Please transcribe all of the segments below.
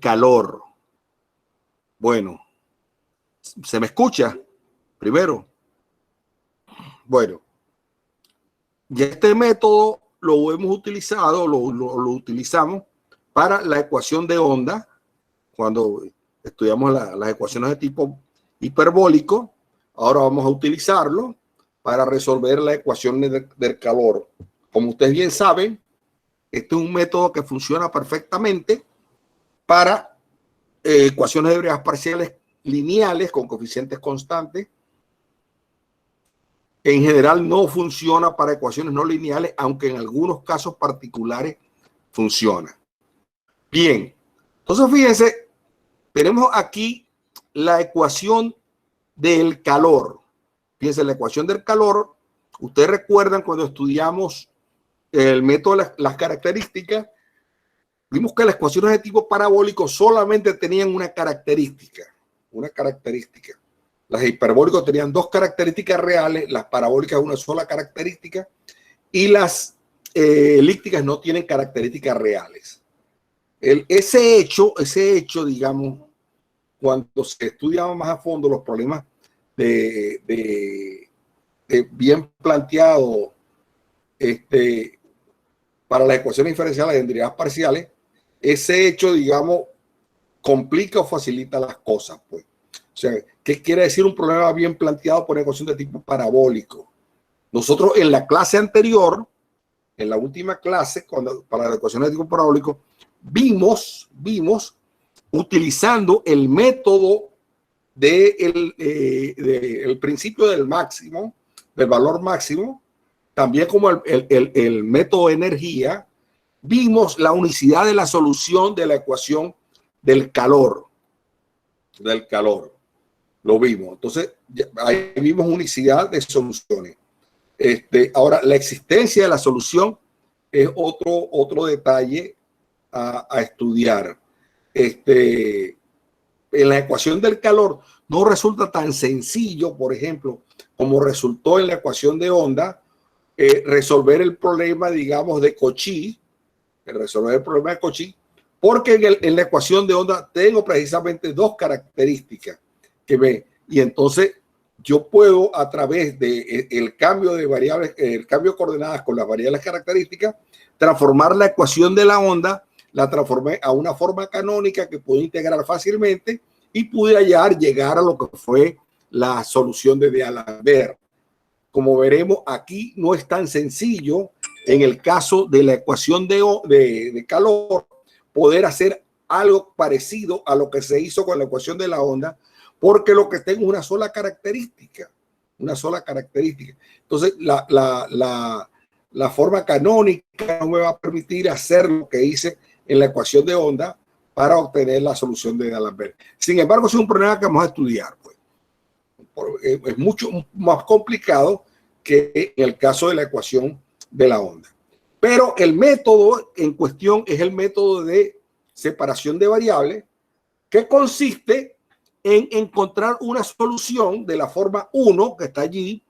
calor. Bueno, ¿se me escucha? Primero. Bueno, ya este método lo hemos utilizado, lo utilizamos para la ecuación de onda, cuando estudiamos las ecuaciones de tipo hiperbólico. Ahora vamos a utilizarlo para resolver la ecuación del calor. Como ustedes bien saben, este es un método que funciona perfectamente para ecuaciones de derivadas parciales lineales con coeficientes constantes. En general no funciona para ecuaciones no lineales, aunque en algunos casos particulares funciona. Bien, entonces fíjense, tenemos aquí la ecuación del calor. Fíjense, la ecuación del calor, ustedes recuerdan cuando estudiamos el método de las características, vimos que las ecuaciones de tipo parabólico solamente tenían una característica. Las hiperbólicas tenían dos características reales, las parabólicas una sola característica, y las elípticas no tienen características reales. Ese hecho, digamos, cuando se estudiaban más a fondo los problemas de bien planteado para las ecuaciones diferenciales en derivadas parciales, ese hecho, digamos, complica o facilita las cosas, pues. O sea, ¿qué quiere decir un problema bien planteado por una ecuación de tipo parabólico? Nosotros en la clase anterior, en la última clase, para las ecuaciones de tipo parabólico, vimos utilizando el método del principio del máximo, del valor máximo, también como el método de energía, vimos la unicidad de la solución de la ecuación del calor. Lo vimos. Entonces, ahí vimos unicidad de soluciones. Ahora, la existencia de la solución es otro detalle a estudiar. En la ecuación del calor no resulta tan sencillo, por ejemplo, como resultó en la ecuación de onda, resolver el problema, digamos, de Cauchy, porque en la ecuación de onda tengo precisamente dos características y entonces yo puedo, a través del cambio de variables, el cambio de coordenadas con las variables características, transformar la ecuación de la onda, la transformé a una forma canónica que puedo integrar fácilmente y pude llegar a lo que fue la solución de D'Alembert. Como veremos, aquí no es tan sencillo en el caso de la ecuación de calor poder hacer algo parecido a lo que se hizo con la ecuación de la onda, porque lo que tengo es una sola característica. Entonces, la forma canónica no me va a permitir hacer lo que hice en la ecuación de onda para obtener la solución de D'Alembert. Sin embargo, es un problema que vamos a estudiar, pues. Es mucho más complicado que en el caso de la ecuación de la onda. Pero el método en cuestión es el método de separación de variables, que consiste en encontrar una solución de la forma 1 que está allí,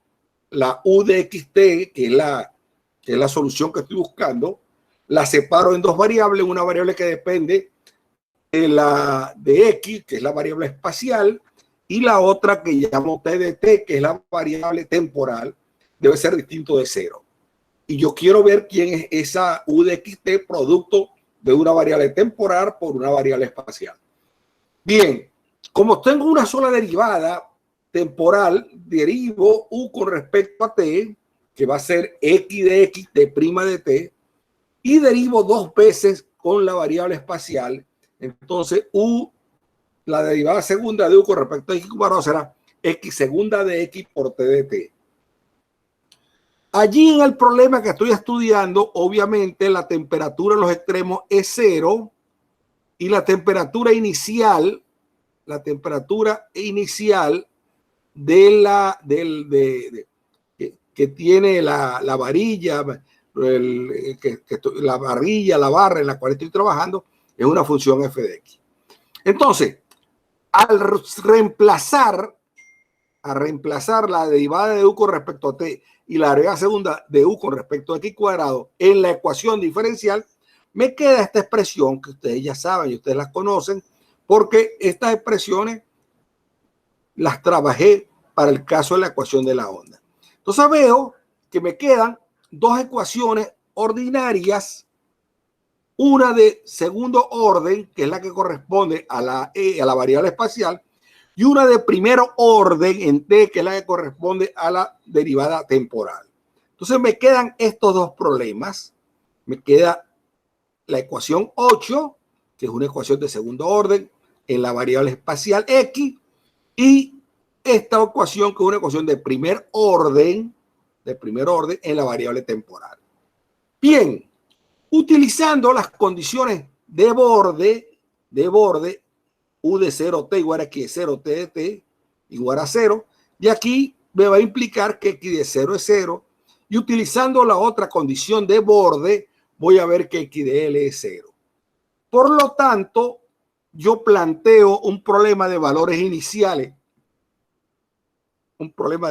la u de xt, que es la solución que estoy buscando. La separo en dos variables, una variable que depende de x, que es la variable espacial, y la otra que llamo t de t, que es la variable temporal, debe ser distinto de 0. Y yo quiero ver quién es esa u de xt producto de una variable temporal por una variable espacial. Bien, como tengo una sola derivada temporal, derivo u con respecto a t, que va a ser x de x, t' de t, y derivo dos veces con la variable espacial. Entonces, la derivada segunda de u con respecto a x cuadrado será x segunda de x por t de t. Allí en el problema que estoy estudiando, obviamente la temperatura en los extremos es 0 y la temperatura inicial que tiene la varilla, la barra en la cual estoy trabajando, es una función f de x. Entonces, al reemplazar la derivada de u con respecto a t y la derivada segunda de u con respecto a x cuadrado en la ecuación diferencial, Me queda esta expresión que ustedes ya saben y ustedes las conocen, porque estas expresiones las trabajé para el caso de la ecuación de la onda. Entonces veo que me quedan dos ecuaciones ordinarias, una de segundo orden, que es la que corresponde a la variable espacial, y una de primer orden en t, que es la que corresponde a la derivada temporal. Entonces me quedan estos dos problemas. Me queda la ecuación 8, que es una ecuación de segundo orden en la variable espacial x, y esta ecuación, que es una ecuación de primer orden en la variable temporal. Bien, utilizando las condiciones de borde, u de 0t igual a x de 0, t de t igual a 0, y aquí me va a implicar que x de 0 es 0, y utilizando la otra condición de borde, voy a ver que x de L es 0. Por lo tanto, yo planteo un problema de valores iniciales. Este problema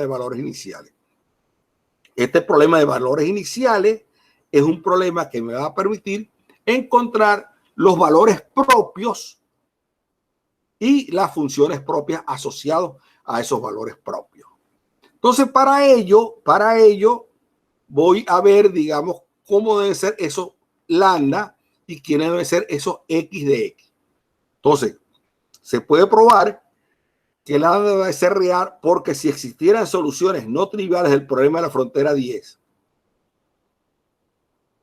de valores iniciales es un problema que me va a permitir encontrar los valores propios y las funciones propias asociadas a esos valores propios. Entonces, para ello voy a ver, digamos, cómo deben ser esos lambda y quiénes deben ser esos x de x. Entonces, se puede probar que lambda debe ser real, porque si existieran soluciones no triviales del problema de la frontera 10,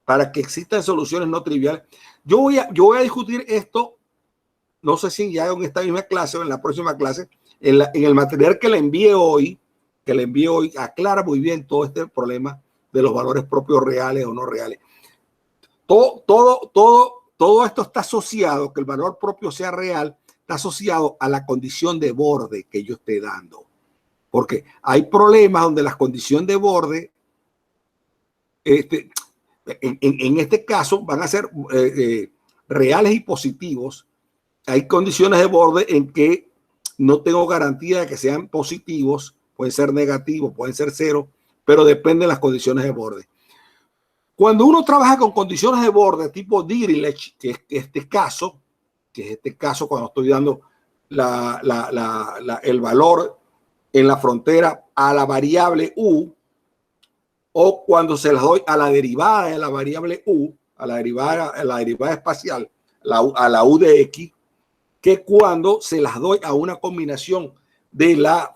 para que existan soluciones no triviales, yo voy a discutir esto, no sé si ya en esta misma clase o en la próxima clase, en el material que le envié hoy, aclara muy bien todo este problema de los valores propios reales o no reales. Todo esto está asociado, que el valor propio sea real, está asociado a la condición de borde que yo esté dando. Porque hay problemas donde las condiciones de borde, en este caso, van a ser reales y positivos. Hay condiciones de borde en que no tengo garantía de que sean positivos, pueden ser negativos, pueden ser cero, pero dependen de las condiciones de borde. Cuando uno trabaja con condiciones de borde tipo Dirichlet, que es este caso cuando estoy dando el valor en la frontera a la variable u, o cuando se las doy a la derivada de la variable u, a la derivada espacial, a la u de x, que cuando se las doy a una combinación de la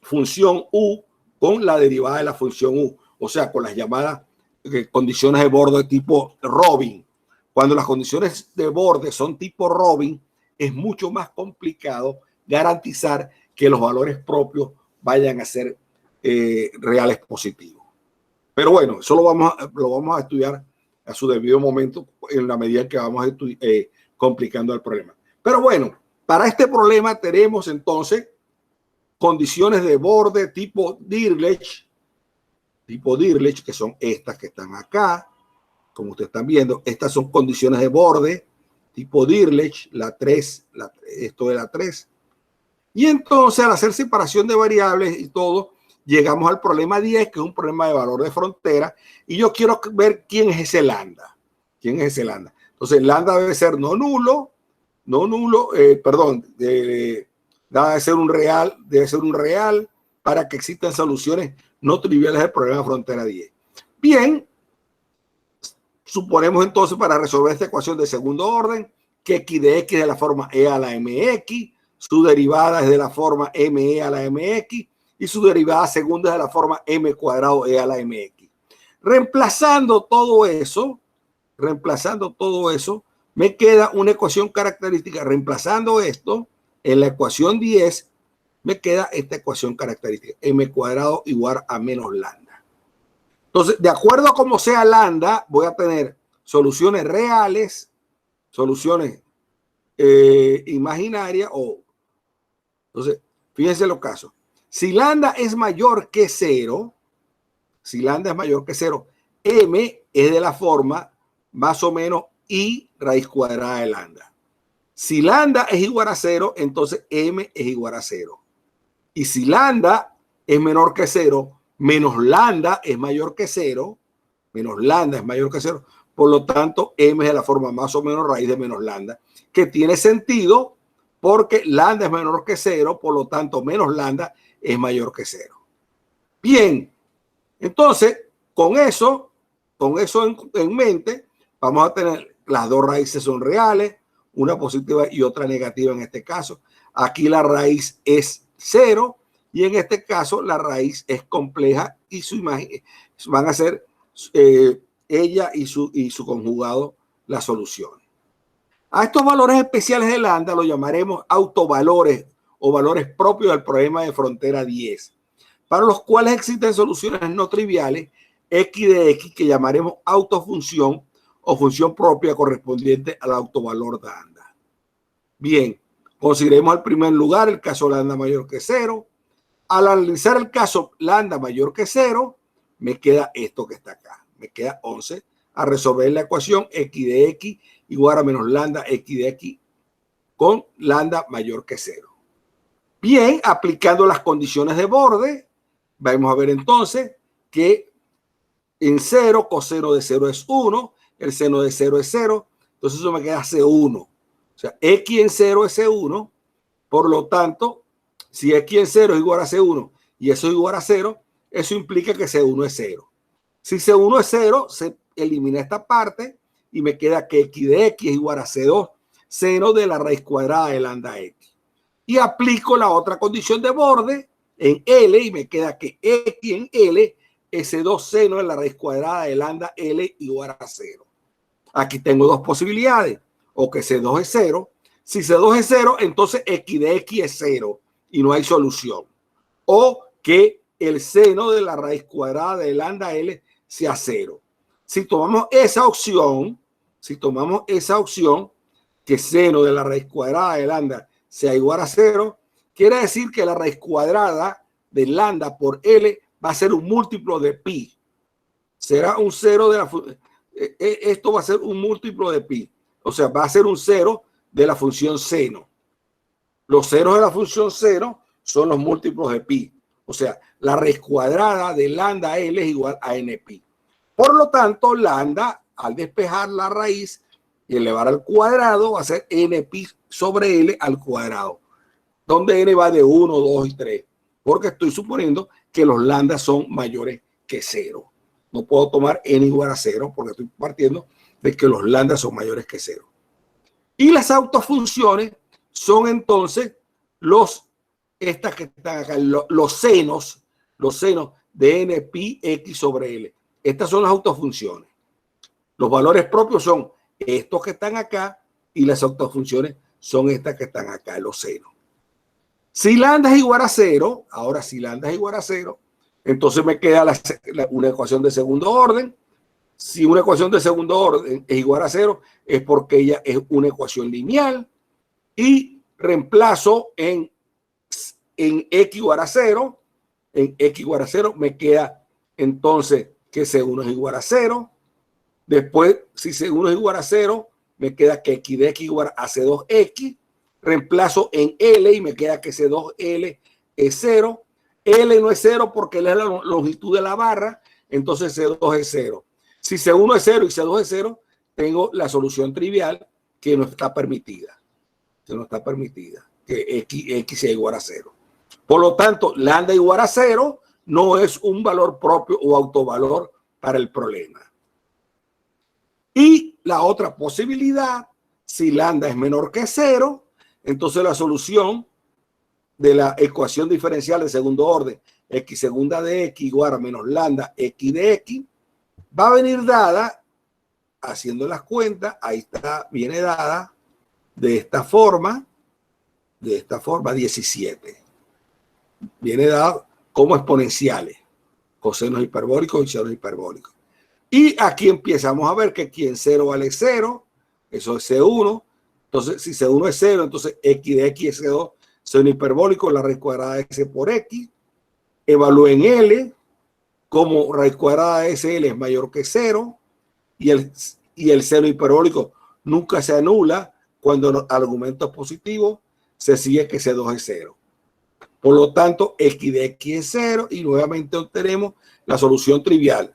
función u con la derivada de la función u, o sea, con las llamadas condiciones de borde tipo Robin. Cuando las condiciones de borde son tipo Robin, es mucho más complicado garantizar que los valores propios vayan a ser reales positivos. Pero bueno, eso lo vamos a estudiar a su debido momento en la medida que vamos complicando el problema. Pero bueno, para este problema tenemos entonces condiciones de borde tipo Dirichlet, que son estas que están acá, como ustedes están viendo. Estas son condiciones de borde tipo Dirichlet, la 3, esto de la 3. Y entonces, al hacer separación de variables y todo, llegamos al problema 10, que es un problema de valor de frontera, y yo quiero ver quién es ese lambda. Entonces, lambda debe ser no nulo, debe ser un real para que existan soluciones no triviales del problema de frontera 10. Bien, suponemos entonces, para resolver esta ecuación de segundo orden, que x de x es de la forma e a la mx, su derivada es de la forma me a la mx, y su derivada segunda es de la forma m cuadrado e a la mx. Reemplazando todo eso, me queda una ecuación característica. Reemplazando esto en la ecuación 10, me queda esta ecuación característica, m cuadrado igual a menos lambda. Entonces, de acuerdo a cómo sea lambda, voy a tener soluciones reales, soluciones imaginarias, entonces, fíjense los casos. Si lambda es mayor que 0, m es de la forma más o menos i raíz cuadrada de lambda. Si lambda es igual a 0, entonces m es igual a 0. Y si lambda es menor que 0, menos lambda es mayor que 0, Por lo tanto, m es de la forma más o menos raíz de menos lambda, que tiene sentido porque lambda es menor que 0, por lo tanto, menos lambda es mayor que 0. Bien, entonces, con eso en mente, vamos a tener las dos raíces son reales, una positiva y otra negativa en este caso. Aquí la raíz es 0 y en este caso la raíz es compleja y su imagen van a ser ella y su conjugado la solución. A estos valores especiales de lambda los llamaremos autovalores o valores propios del problema de frontera 10, para los cuales existen soluciones no triviales x de x que llamaremos autofunción o función propia correspondiente al autovalor lambda. Bien, consideremos al primer lugar el caso lambda mayor que 0. Al analizar el caso lambda mayor que 0, me queda esto que está acá. Me queda 11 a resolver la ecuación x de x igual a menos lambda x de x con lambda mayor que 0. Bien, aplicando las condiciones de borde, vamos a ver entonces que en 0, coseno de 0 es 1, el seno de 0 es 0, entonces eso me queda C1. O sea, x en 0 es C1, por lo tanto, si x en 0 es igual a C1 y eso es igual a 0, eso implica que C1 es 0. Si C1 es 0, se elimina esta parte y me queda que x de x es igual a C2, seno de la raíz cuadrada de lambda x. Y aplico la otra condición de borde en L y me queda que x en L es C2 seno de la raíz cuadrada de lambda L igual a 0. Aquí tengo dos posibilidades, o que C2 es 0. Si C2 es 0, entonces x de x es 0 y no hay solución. O que el seno de la raíz cuadrada de lambda L sea 0. Si tomamos esa opción, que seno de la raíz cuadrada de lambda sea igual a 0, quiere decir que la raíz cuadrada de lambda por L va a ser un múltiplo de pi. Será un 0 de la esto va a ser un múltiplo de pi. O sea, va a ser un 0 de la función seno. Los ceros de la función seno son los múltiplos de pi. O sea, la raíz cuadrada de lambda L es igual a n pi. Por lo tanto, lambda, al despejar la raíz y elevar al cuadrado, va a ser n pi sobre L al cuadrado, donde n va de 1, 2 y 3, porque estoy suponiendo que los lambda son mayores que 0. No puedo tomar n igual a 0 porque estoy partiendo de que los lambda son mayores que 0. Y las autofunciones son entonces estas que están acá, los senos de n pi x sobre L. Estas son las autofunciones. Los valores propios son estos que están acá y las autofunciones son estas que están acá, los senos. Si lambda es igual a 0, ahora si lambda es igual a 0, entonces me queda una ecuación de segundo orden. Si una ecuación de segundo orden es igual a 0, es porque ella es una ecuación lineal. Y reemplazo en x igual a 0. En x igual a 0 me queda entonces que C1 es igual a 0. Después, si C1 es igual a 0, me queda que x de x igual a C2x. Reemplazo en L y me queda que C2L es 0. L no es 0 porque L es la longitud de la barra, entonces C2 es 0. Si C1 es 0 y C2 es 0, tengo la solución trivial que no está permitida. Que x sea igual a 0. Por lo tanto, lambda igual a 0 no es un valor propio o autovalor para el problema. Y la otra posibilidad, si lambda es menor que 0, entonces la solución de la ecuación diferencial de segundo orden, x segunda de x igual a menos lambda x de x, va a venir dada, haciendo las cuentas, ahí está, viene dada de esta forma 17. Viene dada como exponenciales, cosenos hiperbólicos y senos hiperbólicos. Y aquí empezamos a ver que aquí en 0 vale 0, eso es C1. Entonces, si C1 es 0, entonces x de x es C2, seno hiperbólico, la raíz cuadrada de S por x. Evalúen L, como raíz cuadrada de SL es mayor que 0, y el seno hiperbólico nunca se anula cuando el argumento es positivo, se sigue que C2 es 0. Por lo tanto, x de x es 0 y nuevamente obtenemos la solución trivial.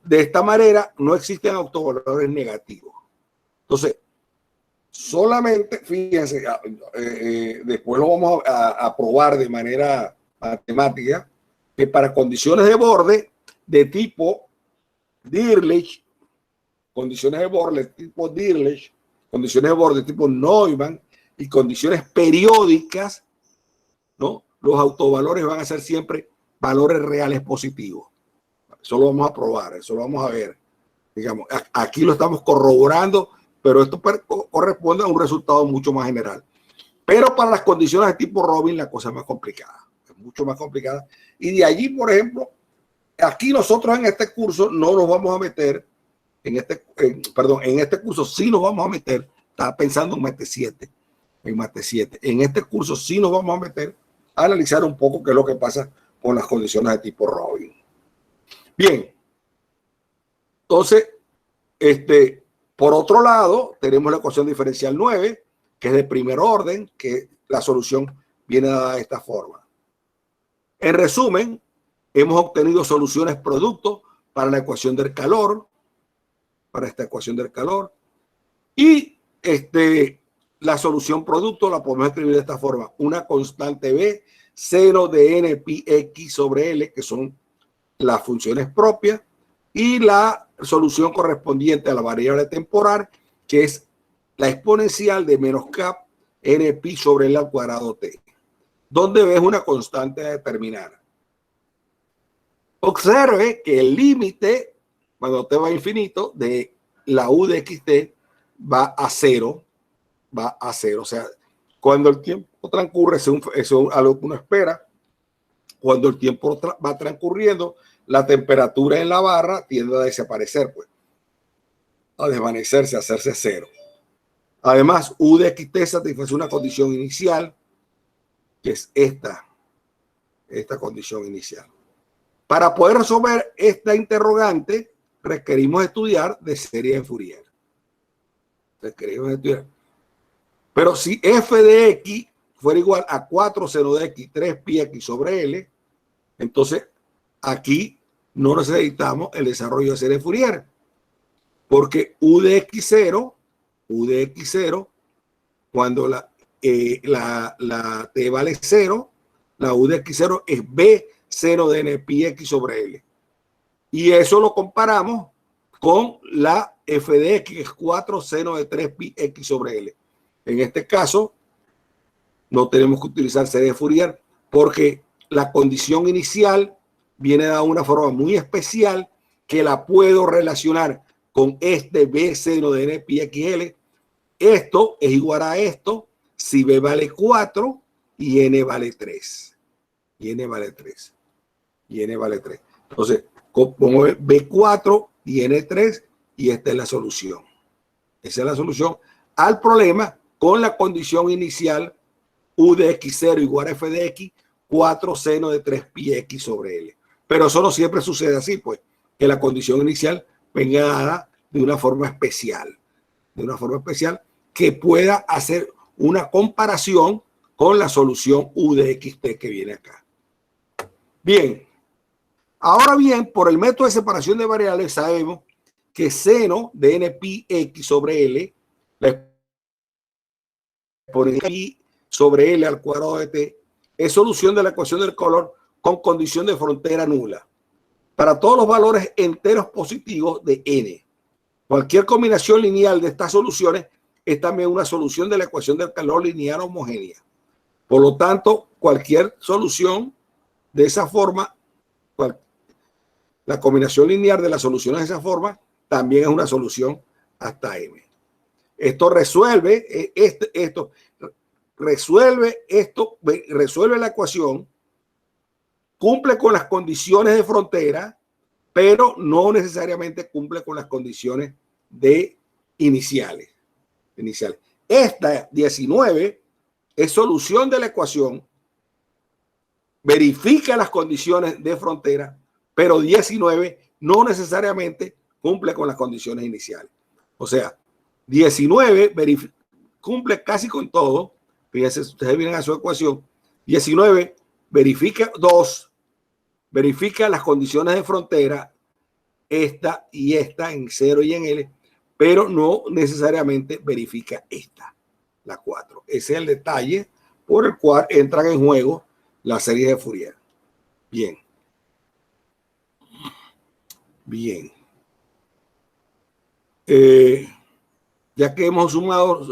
De esta manera no existen autovalores negativos. Entonces, solamente, fíjense, después lo vamos a probar de manera matemática, que para condiciones de borde de tipo Dirichlet, condiciones de borde tipo Dirichlet, condiciones de borde tipo Neumann y condiciones periódicas, ¿no? Los autovalores van a ser siempre valores reales positivos. Eso lo vamos a probar, eso lo vamos a ver. Digamos, aquí lo estamos corroborando, pero esto corresponde a un resultado mucho más general. Pero para las condiciones de tipo Robin la cosa es más complicada, es mucho más complicada. Y de allí, por ejemplo, aquí nosotros en este curso no nos vamos a meter, en este curso sí nos vamos a meter, estaba pensando en Mate 7, en este curso sí nos vamos a meter a analizar un poco qué es lo que pasa con las condiciones de tipo Robin. Bien, entonces, por otro lado, tenemos la ecuación diferencial 9, que es de primer orden, que la solución viene dada de esta forma. En resumen, hemos obtenido soluciones producto para la ecuación del calor, para esta ecuación del calor, y la solución producto la podemos escribir de esta forma: una constante B, seno de n pi x sobre L, que son las funciones propias, y la solución correspondiente a la variable temporal, que es la exponencial de menos k n pi sobre L al cuadrado t, donde ves una constante a determinar. Observe que el límite, cuando t va a infinito, de la u de xt va a cero. O sea, cuando el tiempo transcurre, eso es algo que uno espera. Cuando el tiempo va transcurriendo, la temperatura en la barra tiende a desaparecer, pues, a desvanecerse, a hacerse cero. Además, u de xt satisface una condición inicial, que es esta condición inicial. Para poder resolver esta interrogante, requerimos estudiar de serie de Fourier. Pero si f de x fuera igual a 4 seno de x 3 pi x sobre L, entonces aquí no necesitamos el desarrollo de serie de Fourier, porque u de x0, cuando la t vale 0, la u de x0 es b seno de n pi x sobre L. Y eso lo comparamos con la f de x, que es 4 seno de 3 pi x sobre L. En este caso, no tenemos que utilizar serie de Fourier porque la condición inicial viene dada de una forma muy especial que la puedo relacionar con este b seno de n pi x L. Esto es igual a esto si b vale 4 y n vale 3. Entonces, pongo b4 y n3 y esta es la solución. Esa es la solución al problema con la condición inicial u de x0 igual a f de x, 4 seno de 3 pi x sobre L. Pero eso no siempre sucede así, pues, que la condición inicial venga dada de una forma especial, que pueda hacer una comparación con la solución u de xt que viene acá. Bien, ahora bien, por el método de separación de variables sabemos que seno de n pi x sobre L, la exponencial pi sobre L al cuadrado de t, es solución de la ecuación del color con condición de frontera nula para todos los valores enteros positivos de n. Cualquier combinación lineal de estas soluciones es también una solución de la ecuación del calor lineal homogénea. Por lo tanto, cualquier solución de esa forma, la combinación lineal de las soluciones de esa forma también es una solución hasta m. Esto resuelve resuelve la ecuación, cumple con las condiciones de frontera, pero no necesariamente cumple con las condiciones iniciales. Esta 19 es solución de la ecuación, verifica las condiciones de frontera, pero 19 no necesariamente cumple con las condiciones iniciales. O sea, 19 cumple casi con todo. Fíjense, ustedes vienen a su ecuación. 19 verifica las condiciones de frontera esta y esta en 0 y en L, pero no necesariamente verifica esta, la 4. Ese es el detalle por el cual entran en juego las series de Fourier. Bien. Bien. Ya que hemos sumado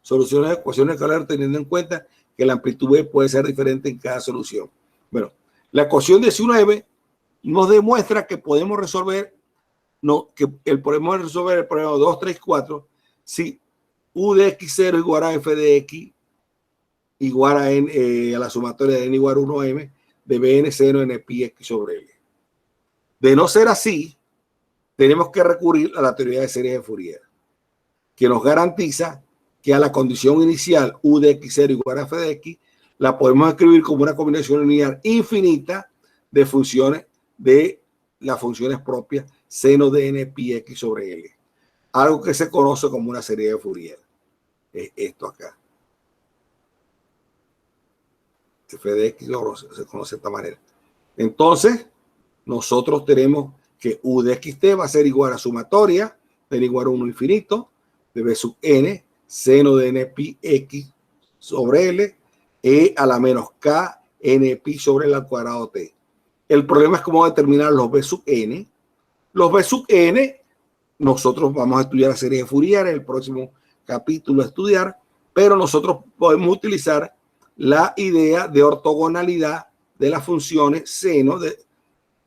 soluciones de ecuaciones escalares teniendo en cuenta que la amplitud B puede ser diferente en cada solución. Bueno, la ecuación 19 nos demuestra que podemos resolver, que podemos resolver el problema 2, 3, 4 si U de x0 igual a f de x igual a, n, a la sumatoria de n igual a 1 a m de bn seno n pi x sobre l. De no ser así, tenemos que recurrir a la teoría de series de Fourier, que nos garantiza que a la condición inicial U de x0 igual a f de x, la podemos escribir como una combinación lineal infinita de funciones de las funciones propias seno de n pi x sobre l. Algo que se conoce como una serie de Fourier. Es esto acá. F de x se conoce de esta manera. Entonces, nosotros tenemos que U de xt va a ser igual a sumatoria de n igual a 1 infinito de b sub n seno de n pi x sobre l e a la menos k n pi sobre l al cuadrado t. El problema es cómo determinar los b sub n. Los b sub n, nosotros vamos a estudiar la serie de Fourier en el próximo capítulo a estudiar, pero nosotros podemos utilizar la idea de ortogonalidad de las funciones seno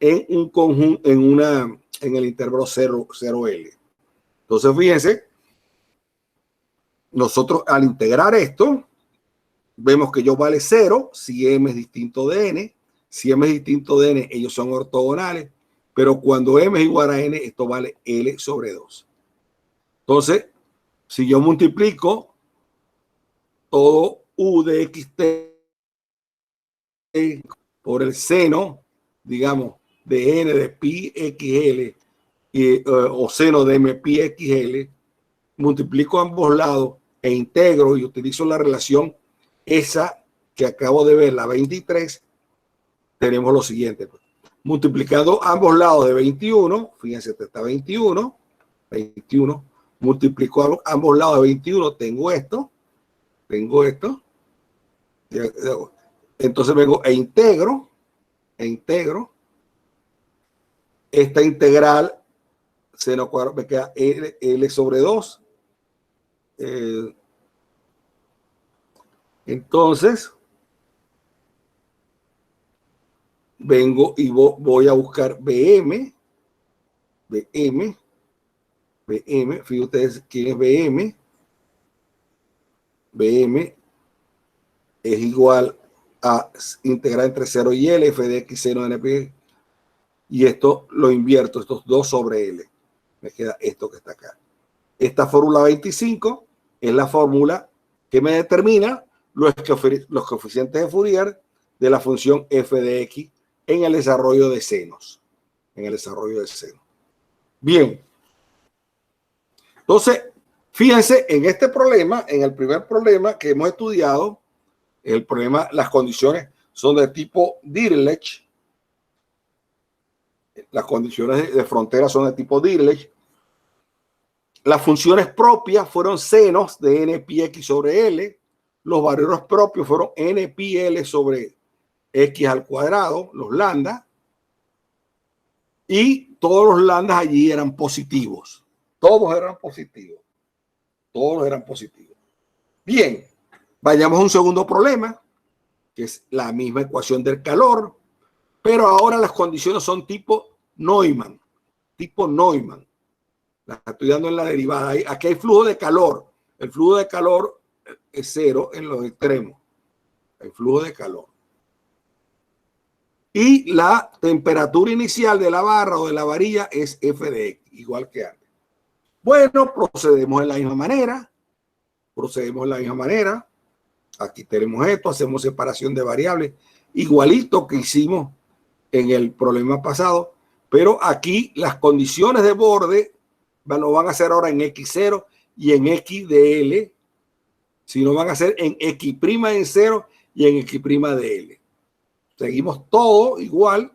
en un conjunto, en el intervalo 0L. Entonces, fíjense, nosotros al integrar esto, vemos que yo vale 0 si m es distinto de n. Si m es distinto de n, ellos son ortogonales, pero cuando m es igual a n, esto vale L sobre 2. Entonces, si yo multiplico todo U de xt por el seno, digamos, de n de pi xl o seno de m pi xl, multiplico ambos lados e integro y utilizo la relación esa que acabo de ver, la 23, tenemos lo siguiente. Multiplicando ambos lados de 21, fíjense, está 21, multiplico ambos lados de 21, tengo esto, entonces vengo e integro esta integral seno cuadrado, me queda L sobre 2. Entonces, vengo y voy a buscar BM, fíjense ustedes quién es BM. BM es igual a integral entre 0 y L, f de x seno de NP, y esto lo invierto, estos 2 sobre L. Me queda esto que está acá. Esta fórmula 25 es la fórmula que me determina los coeficientes de Fourier de la función f de x en el desarrollo de senos. Bien. Entonces, fíjense en este problema, en el primer problema que hemos estudiado, el problema, las condiciones son de tipo Dirichlet. Las condiciones de frontera son de tipo Dirichlet. Las funciones propias fueron senos de n pi x sobre l. Los valores propios fueron n pi l sobre x al cuadrado, los lambda. Y todos los lambdas allí eran positivos. Todos eran positivos. Bien, vayamos a un segundo problema, que es la misma ecuación del calor, pero ahora las condiciones son tipo Neumann. La estoy dando en la derivada. Aquí hay flujo de calor. El flujo de calor es 0 en los extremos. El flujo de calor. Y la temperatura inicial de la barra o de la varilla es f de x, igual que antes. Bueno, procedemos de la misma manera. Aquí tenemos esto, hacemos separación de variables, igualito que hicimos en el problema pasado, pero aquí las condiciones de borde no van a ser ahora en x0 y en x de l, sino van a ser en x' en 0 y en x' de l. Seguimos todo igual.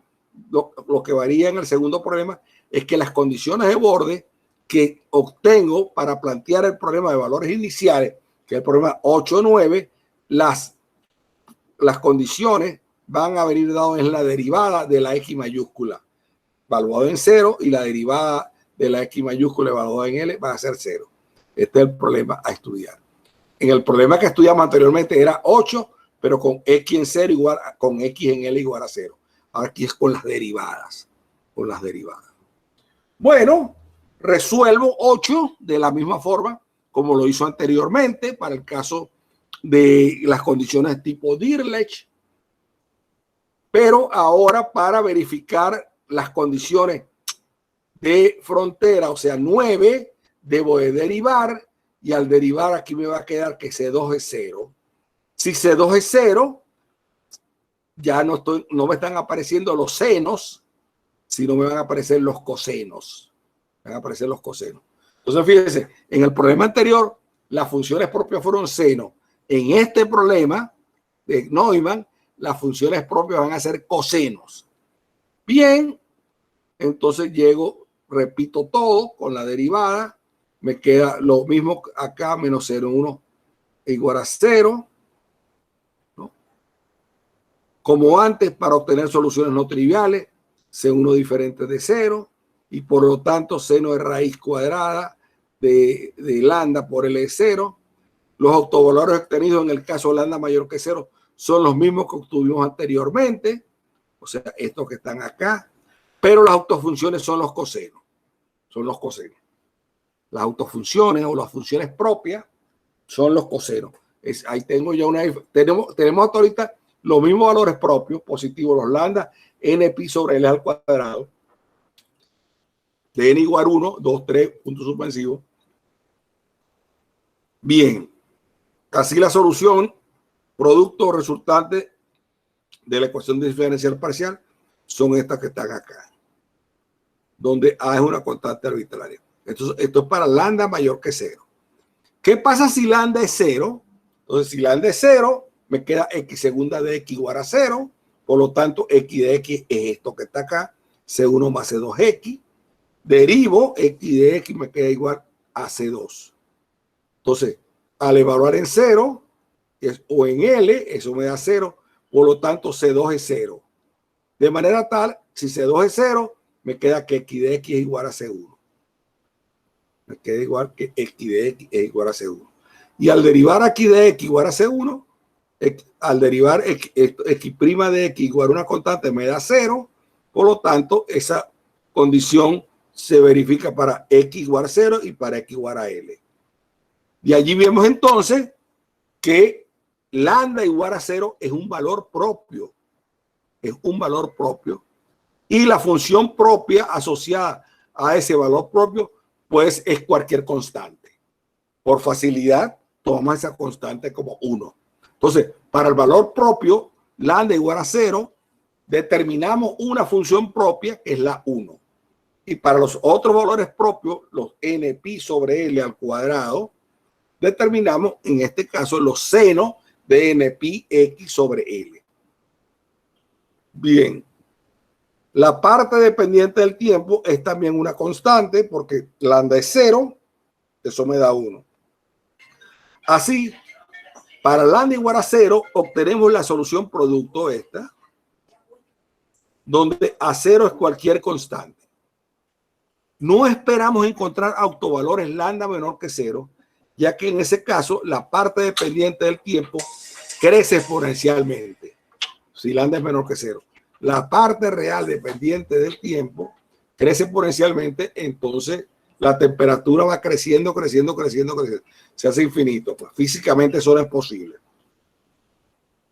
Lo que varía en el segundo problema es que las condiciones de borde que obtengo para plantear el problema de valores iniciales, que es el problema 8 o 9, las condiciones van a venir dadas en la derivada de la X mayúscula, evaluado en 0, y la derivada de la X mayúscula evaluada en L va a ser 0. Este es el problema a estudiar. En el problema que estudiamos anteriormente era 8, pero con X en 0 igual, con X en L igual a 0. Ahora aquí es con las derivadas. Con las derivadas. Bueno, resuelvo 8 de la misma forma como lo hizo anteriormente para el caso de las condiciones tipo Dirichlet, pero ahora para verificar las condiciones de frontera, o sea, 9, debo de derivar, y al derivar aquí me va a quedar que C2 es 0. Si C2 es 0, ya no me están apareciendo los senos, sino me van a aparecer los cosenos. Van a aparecer los cosenos. Entonces, fíjense, en el problema anterior, las funciones propias fueron seno. En este problema de Neumann, las funciones propias van a ser cosenos. Bien, entonces llego, repito todo con la derivada. Me queda lo mismo acá, menos 0,1 igual a 0. ¿No? Como antes, para obtener soluciones no triviales, C1 diferente de 0. Y por lo tanto, seno de raíz cuadrada de lambda por L de 0. Los autovalores obtenidos en el caso de lambda mayor que 0 son los mismos que obtuvimos anteriormente, o sea, estos que están acá, pero las autofunciones son los cosenos. Son los cosenos. Las autofunciones o las funciones propias son los cosenos. Ahí tengo ya una... Tenemos hasta ahorita los mismos valores propios, positivos, los lambda, n pi sobre L al cuadrado, de n igual 1, 2, 3, puntos suspensivos. Bien, así la solución, producto resultante de la ecuación diferencial parcial, son estas que están acá, donde A es una constante arbitraria. Esto es para lambda mayor que 0. ¿Qué pasa si lambda es 0? Entonces, si lambda es 0, me queda x segunda de x igual a 0. Por lo tanto, x de x es esto que está acá, C1 más C2x. Derivo x de x, me queda igual a C2. Entonces, al evaluar en 0 o en L, eso me da 0. Por lo tanto, C2 es 0. De manera tal, si C2 es 0, me queda que x de x es igual a C1. Me queda igual que x de x es igual a C1. Y al derivar aquí de x igual a C1, al derivar x' de x igual a una constante me da 0. Por lo tanto, esa condición se verifica para x igual a 0 y para x igual a L. Y allí vemos entonces que lambda igual a 0 es un valor propio. Es un valor propio. Y la función propia asociada a ese valor propio, pues es cualquier constante. Por facilidad, tomamos esa constante como 1. Entonces, para el valor propio, lambda igual a 0, determinamos una función propia que es la 1. Y para los otros valores propios, los n pi sobre L al cuadrado, determinamos en este caso los senos de n pi x sobre L. Bien. La parte dependiente del tiempo es también una constante porque lambda es 0, eso me da 1. Así, para lambda igual a 0, obtenemos la solución producto esta, donde a 0 es cualquier constante. No esperamos encontrar autovalores lambda menor que 0, ya que en ese caso la parte dependiente del tiempo crece exponencialmente. Si lambda es menor que 0. La parte real dependiente del tiempo crece exponencialmente, entonces la temperatura va creciendo. Se hace infinito. Pues físicamente eso no es posible.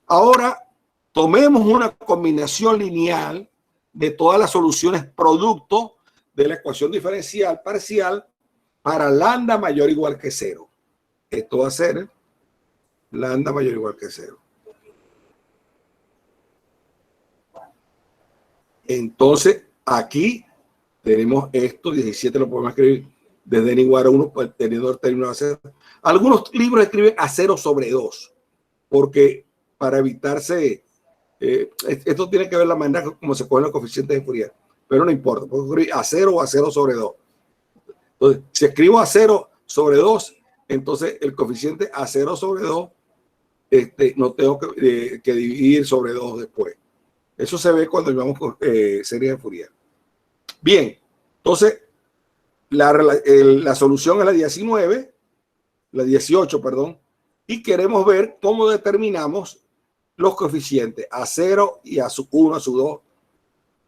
Ahora, tomemos una combinación lineal de todas las soluciones producto de la ecuación diferencial parcial para lambda mayor o igual que 0. Esto va a ser lambda mayor o igual que 0. Entonces, aquí tenemos esto, 17 lo podemos escribir desde n igual a 1, teniendo el término a 0. Algunos libros escriben a 0 sobre 2, porque para evitarse, esto tiene que ver la manera como se cogen los coeficientes de Fourier. pero no importa, puedo escribir A0 o A0 sobre 2. Entonces, si escribo A0 sobre 2, entonces el coeficiente A0 sobre 2, no tengo que dividir sobre 2 después. Eso se ve cuando llevamos series de Fourier. Bien, entonces la solución es la 19, la 18, perdón, y queremos ver cómo determinamos los coeficientes A0 y A1, A2.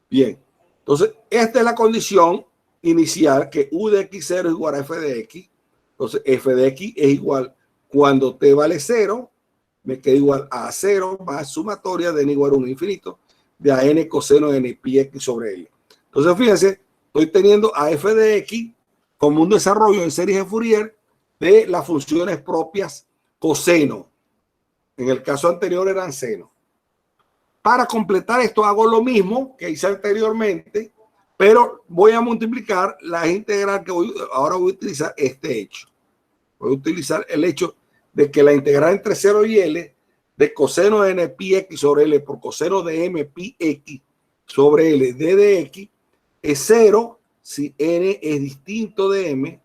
Bien, entonces esta es la condición inicial, que U de x0 es igual a f de x. Entonces f de x es igual, cuando t vale 0, me queda igual a 0 más sumatoria de n igual a 1 infinito de a n coseno de n pi x sobre L. Entonces fíjense, estoy teniendo a f de x como un desarrollo en series de Fourier de las funciones propias coseno. En el caso anterior eran seno. Para completar esto hago lo mismo que hice anteriormente, pero voy a multiplicar la integral que ahora voy a utilizar este hecho. Voy a utilizar el hecho de que la integral entre 0 y L de coseno de n pi x sobre L por coseno de m pi x sobre L de x es 0 si n es distinto de m,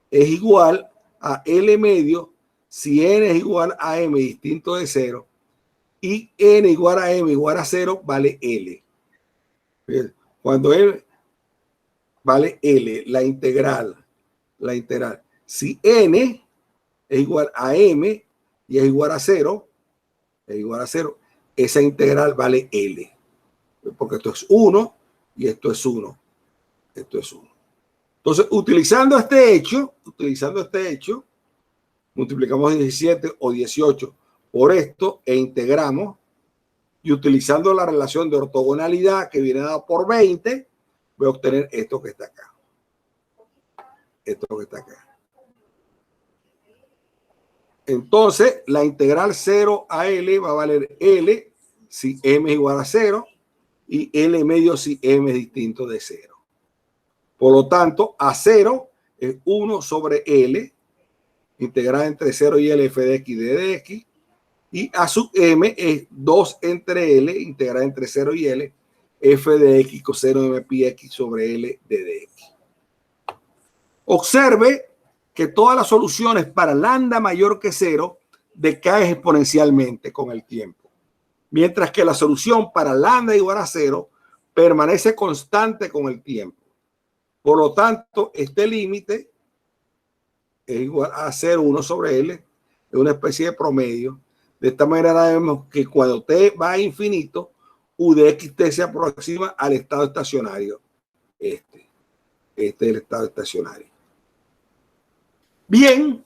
es igual a L medio si n es igual a m distinto de 0, y n igual a m igual a 0 vale L. Cuando m vale L, la integral, si n es igual a m y es igual a 0, esa integral vale L. Porque esto es 1 y esto es 1. Entonces, utilizando este hecho, multiplicamos 17 o 18 por esto e integramos, y utilizando la relación de ortogonalidad que viene dada por 20, voy a obtener esto que está acá. Entonces, la integral 0 a L va a valer L si m es igual a 0 y L medio si m es distinto de 0. Por lo tanto, A0 es 1 sobre L, integral entre 0 y L f de x d de x, y A sub m es 2 entre L, integral entre 0 y L, f de x coseno de m pi x sobre L de x. Observe que todas las soluciones para lambda mayor que 0 decaen exponencialmente con el tiempo, mientras que la solución para lambda igual a 0 permanece constante con el tiempo. Por lo tanto, este límite es igual a 0,1 sobre L, es una especie de promedio. De esta manera vemos que cuando t va a infinito, U de xt se aproxima al estado estacionario. Este es el estado estacionario. Bien,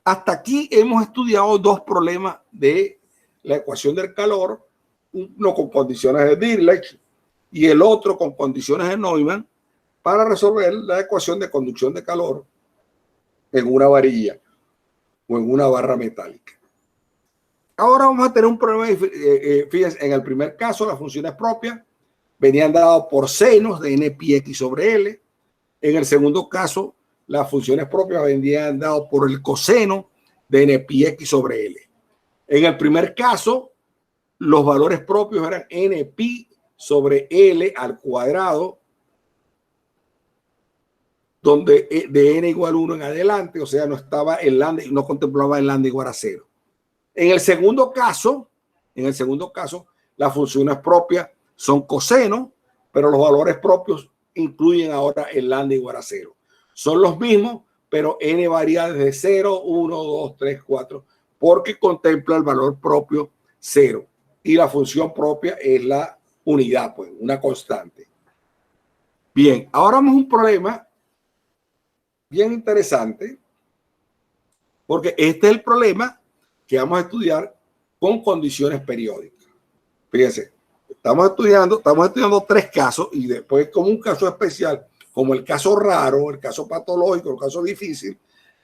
hasta aquí hemos estudiado dos problemas de la ecuación del calor, uno con condiciones de Dirichlet y el otro con condiciones de Neumann, para resolver la ecuación de conducción de calor en una varilla o en una barra metálica. Ahora vamos a tener un problema. Fíjense, en el primer caso las funciones propias venían dadas por senos de n pi x sobre L. En el segundo caso, las funciones propias venían dadas por el coseno de n pi x sobre L. En el primer caso, los valores propios eran n pi sobre L al cuadrado, donde de n igual a 1 en adelante, o sea, no estaba el lambda, no contemplaba el lambda igual a 0. En el segundo caso, las funciones propias son coseno, pero los valores propios incluyen ahora el lambda igual a 0. Son los mismos, pero n varía desde 0, 1, 2, 3, 4, porque contempla el valor propio 0. Y la función propia es la unidad, pues, una constante. Bien, ahora vamos a un problema bien interesante, porque este es el problema que vamos a estudiar con condiciones periódicas. Fíjense, estamos estudiando tres casos, y después, como un caso especial, como el caso raro, el caso patológico, el caso difícil,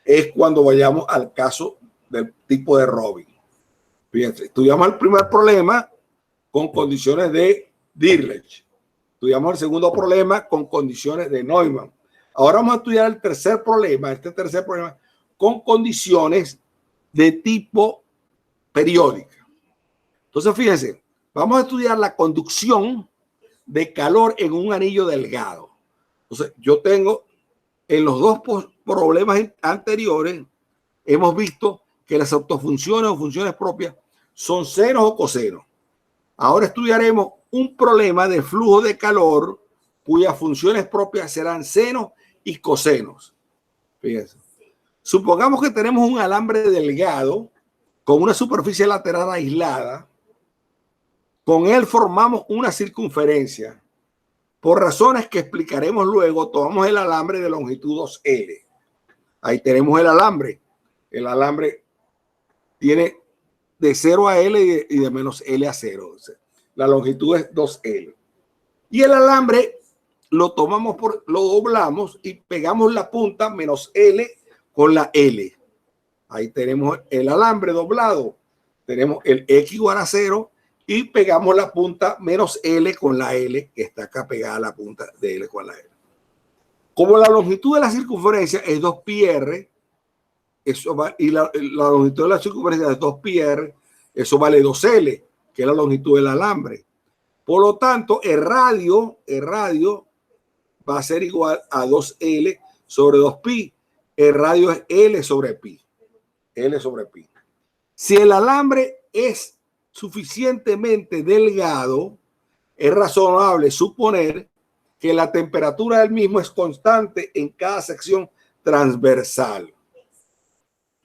es cuando vayamos al caso del tipo de Robin. Fíjense, estudiamos el primer problema con condiciones de Dirichlet. Estudiamos el segundo problema con condiciones de Neumann. Ahora vamos a estudiar el tercer problema, con condiciones de tipo periódica. Entonces, fíjense, vamos a estudiar la conducción de calor en un anillo delgado. Entonces, yo tengo en los dos problemas anteriores, hemos visto que las autofunciones o funciones propias son senos o cosenos. Ahora estudiaremos un problema de flujo de calor cuyas funciones propias serán senos y cosenos. Fíjense. Supongamos que tenemos un alambre delgado con una superficie lateral aislada. Con él formamos una circunferencia. Por razones que explicaremos luego, tomamos el alambre de longitud 2L. Ahí tenemos el alambre. El alambre tiene de 0 a L y de menos L a 0. La longitud es 2L. Y el alambre lo tomamos, lo doblamos y pegamos la punta menos L con la L. Ahí tenemos el alambre doblado. Tenemos el X igual a 0 y pegamos la punta menos L con la L, que está acá pegada a la punta de L con la L. Como la longitud de la circunferencia es 2πr, eso va, y la longitud de la circunferencia es 2πr, eso vale 2L, que es la longitud del alambre. Por lo tanto, el radio va a ser igual a 2L sobre 2pi. El radio es L sobre pi. L sobre pi. Si el alambre es suficientemente delgado, es razonable suponer que la temperatura del mismo es constante en cada sección transversal.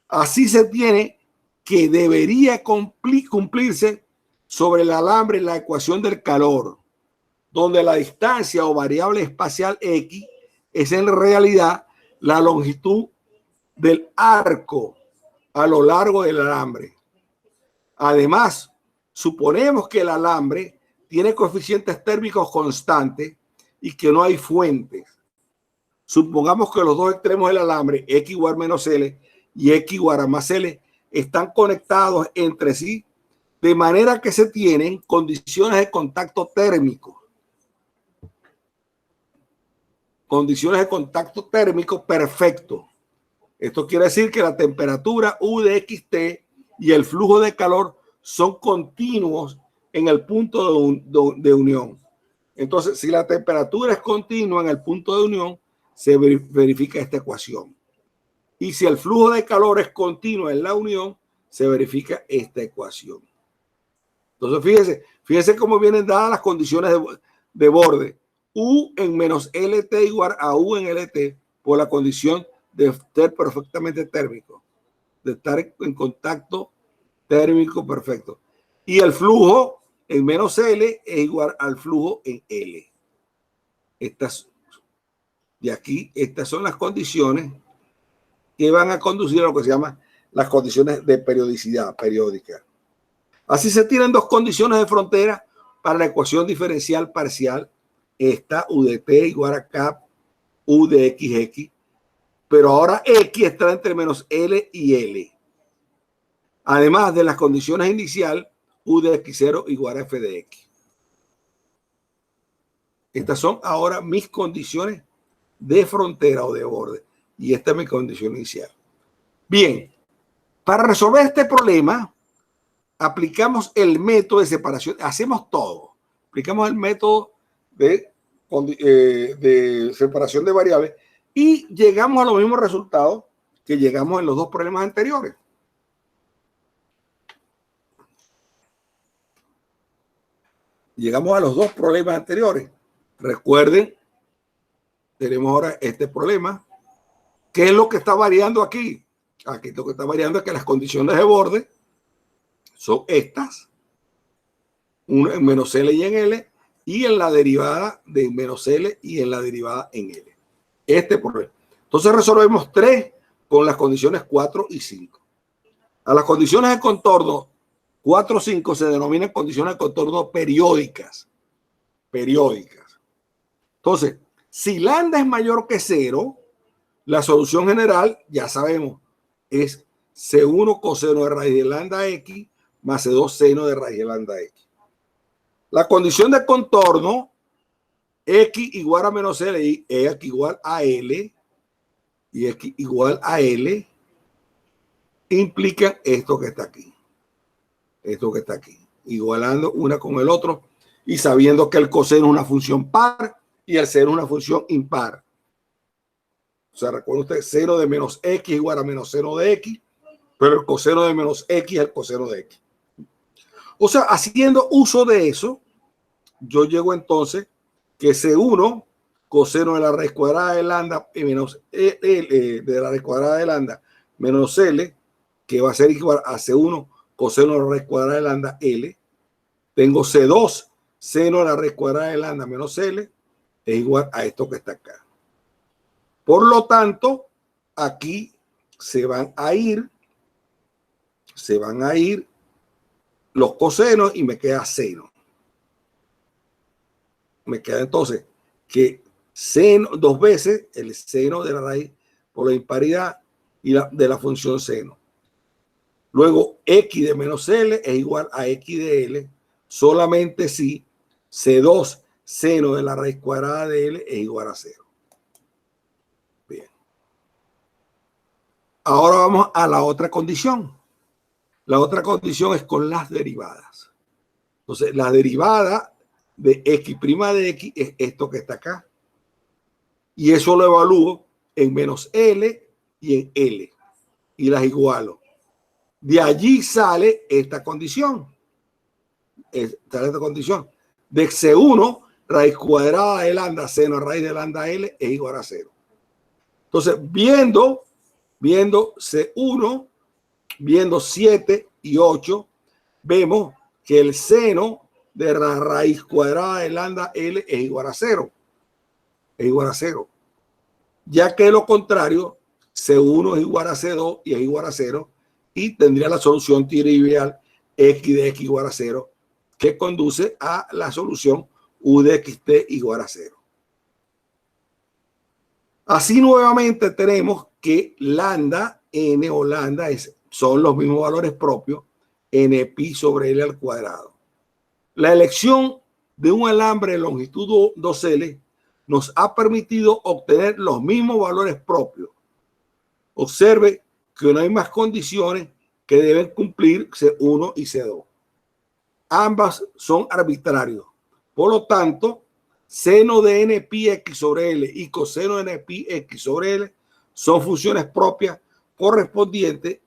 Así se tiene que debería cumplirse sobre el alambre la ecuación del calor, donde la distancia o variable espacial X es en realidad la longitud del arco a lo largo del alambre. Además, suponemos que el alambre tiene coeficientes térmicos constantes y que no hay fuentes. Supongamos que los dos extremos del alambre, X igual menos L y X igual a más L, están conectados entre sí de manera que se tienen condiciones de contacto térmico. Condiciones de contacto térmico perfecto. Esto quiere decir que la temperatura U de XT y el flujo de calor son continuos en el punto de unión. Entonces, si la temperatura es continua en el punto de unión, se verifica esta ecuación. Y si el flujo de calor es continuo en la unión, se verifica esta ecuación. Entonces, fíjense cómo vienen dadas las condiciones de borde. U en menos LT igual a U en LT por la condición de ser perfectamente térmico, de estar en contacto térmico perfecto. Y el flujo en menos L es igual al flujo en L. Estas son las condiciones que van a conducir a lo que se llama las condiciones de periodicidad periódica. Así se tienen dos condiciones de frontera para la ecuación diferencial parcial. Esta U de t igual a cap U de xx, pero ahora X está entre menos L y L. Además de las condiciones inicial, U de x0 igual a f de x. Estas son ahora mis condiciones de frontera o de borde. Y esta es mi condición inicial. Bien, para resolver este problema, aplicamos el método de separación. Hacemos todo. Aplicamos el método de separación de variables y llegamos a los mismos resultados que llegamos en los dos problemas anteriores. Llegamos a los dos problemas anteriores. Recuerden, tenemos ahora este problema. ¿Qué es lo que está variando aquí? Aquí lo que está variando es que las condiciones de borde son estas. Una en menos L y en L, y en la derivada de menos L y en la derivada en L. Este problema. Entonces resolvemos 3 con las condiciones 4 y 5. A las condiciones de contorno 4 y 5 se denominan condiciones de contorno periódicas. Periódicas. Entonces, si lambda es mayor que 0, la solución general, ya sabemos, es C1 coseno de raíz de lambda X más C2 seno de raíz de lambda X. La condición de contorno, X igual a menos L y X igual a L, y X igual a L, implica esto que está aquí. Esto que está aquí. Igualando una con el otro. y sabiendo que el coseno es una función par y el seno es una función impar. O sea, recuerden ustedes, seno de menos x igual a menos seno de x, pero el coseno de menos x es el coseno de x. O sea, haciendo uso de eso, yo llego entonces que C1 coseno de la raíz cuadrada de lambda menos de la raíz cuadrada de lambda menos L, que va a ser igual a C1 coseno de la raíz cuadrada de lambda L. Tengo C2 seno de la raíz cuadrada de lambda menos L es igual a esto que está acá. Por lo tanto, aquí se van a ir los cosenos y me queda seno. Me queda entonces que seno dos veces el seno de la raíz por la imparidad y de la función seno. Luego x de menos L es igual a x de L solamente si C2 seno de la raíz cuadrada de L es igual a 0. Bien. Ahora vamos a la otra condición. La otra condición es con las derivadas. Entonces, la derivada de x' de x es esto que está acá. Y eso lo evalúo en menos L y en L. Y las igualo. De allí sale esta condición. Esta condición. De C1, raíz cuadrada de lambda seno raíz de lambda L es igual a 0. Entonces, viendo C1, viendo 7 y 8, vemos que el seno de la raíz cuadrada de lambda L es igual a 0. Es igual a 0. Ya que lo contrario, C1 es igual a C2 y es igual a 0. Y tendría la solución trivial x de x igual a 0, que conduce a la solución u de xt igual a 0. Así nuevamente tenemos que lambda, n o lambda son los mismos valores propios, npi sobre L al cuadrado. La elección de un alambre de longitud 2L nos ha permitido obtener los mismos valores propios. Observe que no hay más condiciones que deben cumplir C1 y C2. Ambas son arbitrarios. Por lo tanto, seno de n pi x sobre L y coseno de n pi x sobre L son funciones propias correspondientes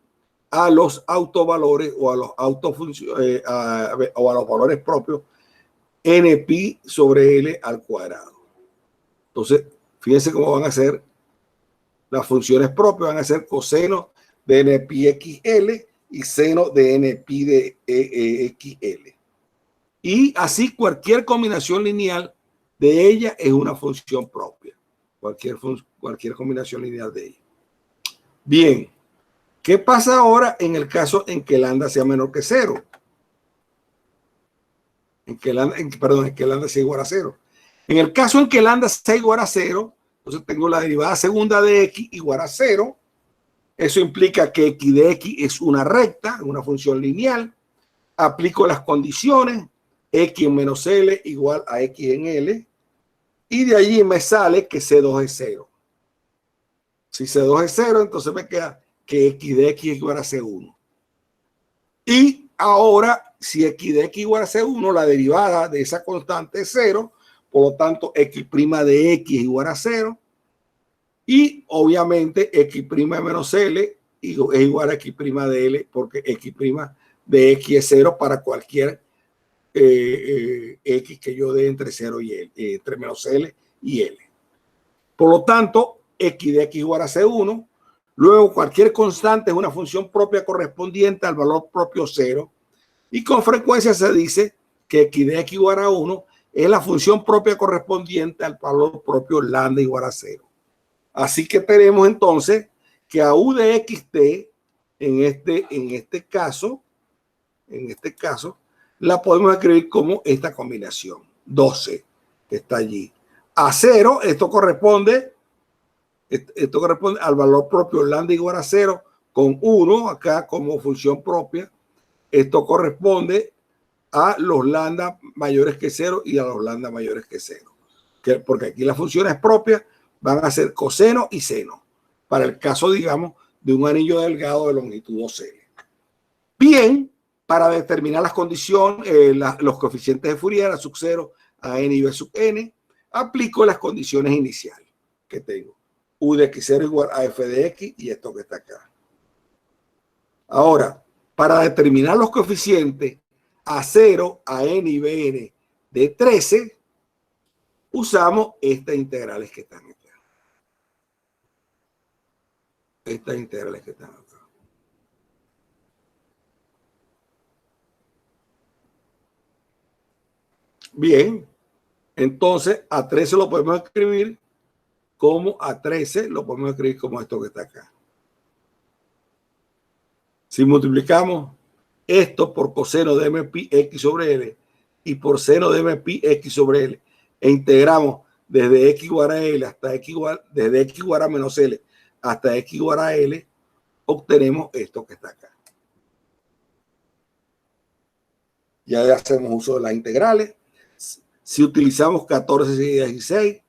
a los autovalores o a los o a los valores propios n pi sobre L al cuadrado. Entonces, fíjense cómo van a ser las funciones propias. Van a ser coseno de n pi xl y seno de n pi de xl. Y así cualquier combinación lineal de ella es una función propia. Cualquier combinación lineal de ella. Bien, ¿qué pasa ahora en el caso en que lambda sea menor que 0? En que lambda sea igual a 0. En el caso en que lambda sea igual a 0, entonces tengo la derivada segunda de x igual a 0. Eso implica que x de x es una recta, una función lineal. Aplico las condiciones, x en menos L igual a x en L. Y de allí me sale que C2 es 0. Si C2 es 0, entonces me queda que x de x igual a C1. Y ahora, si x de x igual a C1, la derivada de esa constante es 0. Por lo tanto, x' de x es igual a 0. Y obviamente x' de menos L es igual a x' de L, porque x' de x es 0 para cualquier x que yo dé entre 0 y L, entre menos L y L. Por lo tanto, x de x igual a C1. Luego, cualquier constante es una función propia correspondiente al valor propio 0. Y con frecuencia se dice que x de x igual a 1 es la función propia correspondiente al valor propio lambda igual a 0. Así que tenemos entonces que a u de xt en este caso, la podemos escribir como esta combinación 12 que está allí. A 0, esto corresponde al valor propio lambda igual a 0 con 1 acá como función propia. Esto corresponde a los lambda mayores que 0 y a los lambda mayores que 0. Porque aquí las funciones propias van a ser coseno y seno. Para el caso, digamos, de un anillo delgado de longitud 2L. Bien, para determinar las condiciones, los coeficientes de Fourier a sub 0, a n y b sub n, aplico las condiciones iniciales que tengo. U de x0 igual a f de x y esto que está acá. Ahora, para determinar los coeficientes a 0, a n y bn de 13, usamos estas integrales que están acá. Estas integrales que están acá. Bien, entonces a 13 lo podemos escribir como a 13, lo podemos escribir como esto que está acá. Si multiplicamos esto por coseno de m pi x sobre l y por seno de m pi x sobre l e integramos desde x igual a l hasta x igual, desde x igual a menos l hasta x igual a l, obtenemos esto que está acá. Ya hacemos uso de las integrales. Si utilizamos 14 y 16,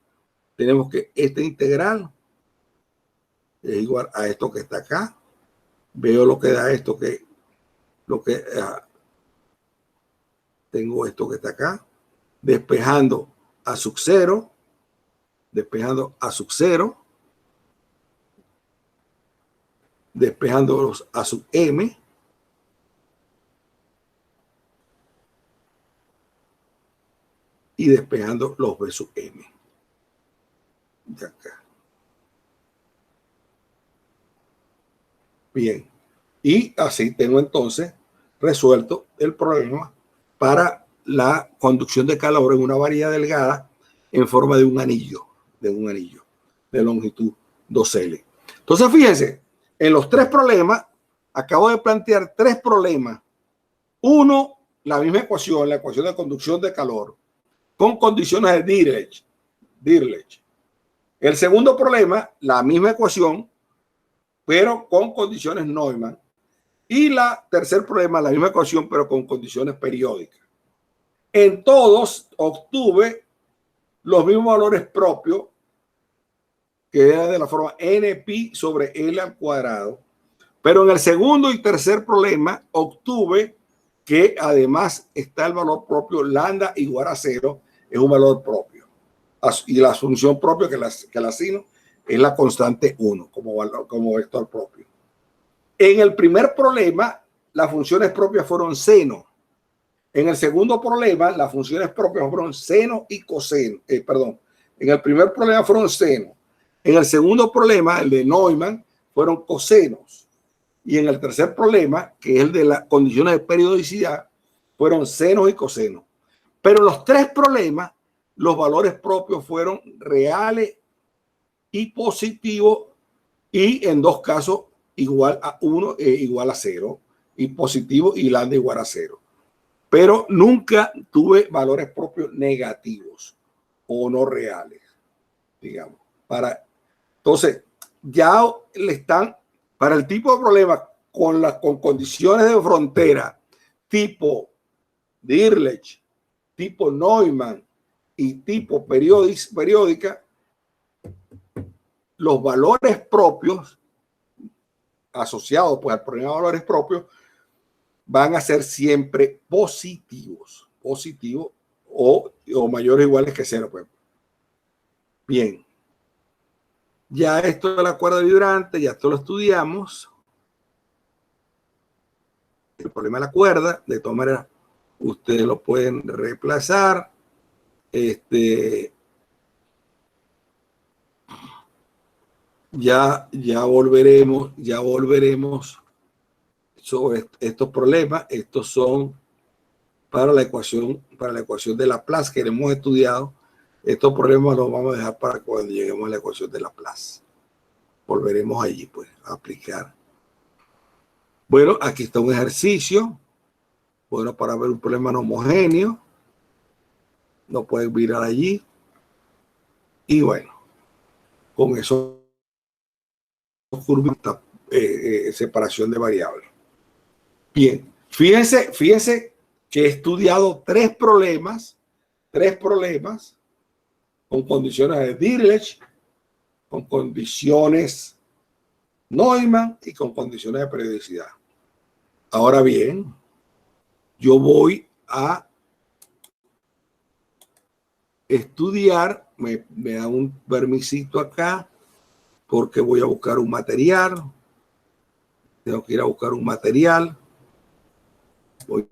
tenemos que esta integral es igual a esto que está acá. Veo lo que da esto, tengo esto que está acá, despejando a sub 0, despejando a sub 0, despejándolos a sub m, y despejando los b sub m. De acá. Bien. Y así tengo entonces resuelto el problema para la conducción de calor en una varilla delgada en forma de un anillo de longitud 2L. Entonces, fíjense, en los tres problemas, acabo de plantear tres problemas. Uno, la misma ecuación, la ecuación de conducción de calor, con condiciones de Dirichlet. El segundo problema, la misma ecuación, pero con condiciones Neumann. Y la tercer problema, la misma ecuación, pero con condiciones periódicas. En todos obtuve los mismos valores propios, que era de la forma n pi sobre l al cuadrado. Pero en el segundo y tercer problema obtuve que además está el valor propio lambda igual a 0, es un valor propio. Y la función propia que la asigno es la constante 1 como vector propio. En el primer problema, las funciones propias fueron seno. En el segundo problema, las funciones propias fueron seno y coseno. En el primer problema fueron seno. En el segundo problema, el de Neumann, fueron cosenos. Y en el tercer problema, que es el de las condiciones de periodicidad, fueron senos y cosenos. Pero en los tres problemas, los valores propios fueron reales y positivos, y en dos casos igual a 1 e igual a 0, y positivo y lambda igual a 0. Pero nunca tuve valores propios negativos o no reales, digamos. Entonces, ya le están, para el tipo de problema con condiciones de frontera tipo Dirichlet, tipo Neumann y tipo periódica, los valores propios asociados pues al problema de valores propios van a ser siempre positivos o mayores o iguales que 0 pues. Bien, ya esto de la cuerda vibrante, ya esto lo estudiamos, el problema de la cuerda. De todas maneras ustedes lo pueden reemplazar, ya volveremos sobre estos problemas. Estos son para la ecuación de Laplace que hemos estudiado. Estos problemas los vamos a dejar para cuando lleguemos a la ecuación de Laplace. Volveremos allí pues a aplicar. Bueno, aquí está un ejercicio. Bueno, para ver un problema no homogéneo. Lo pueden mirar allí. Y bueno, con eso curva, separación de variables. Bien, fíjense que he estudiado tres problemas con condiciones de Dirichlet, con condiciones Neumann y con condiciones de periodicidad. Ahora bien, yo voy a estudiar, me da un permisito acá, porque voy a buscar un material. Tengo que ir a buscar un material. Voy.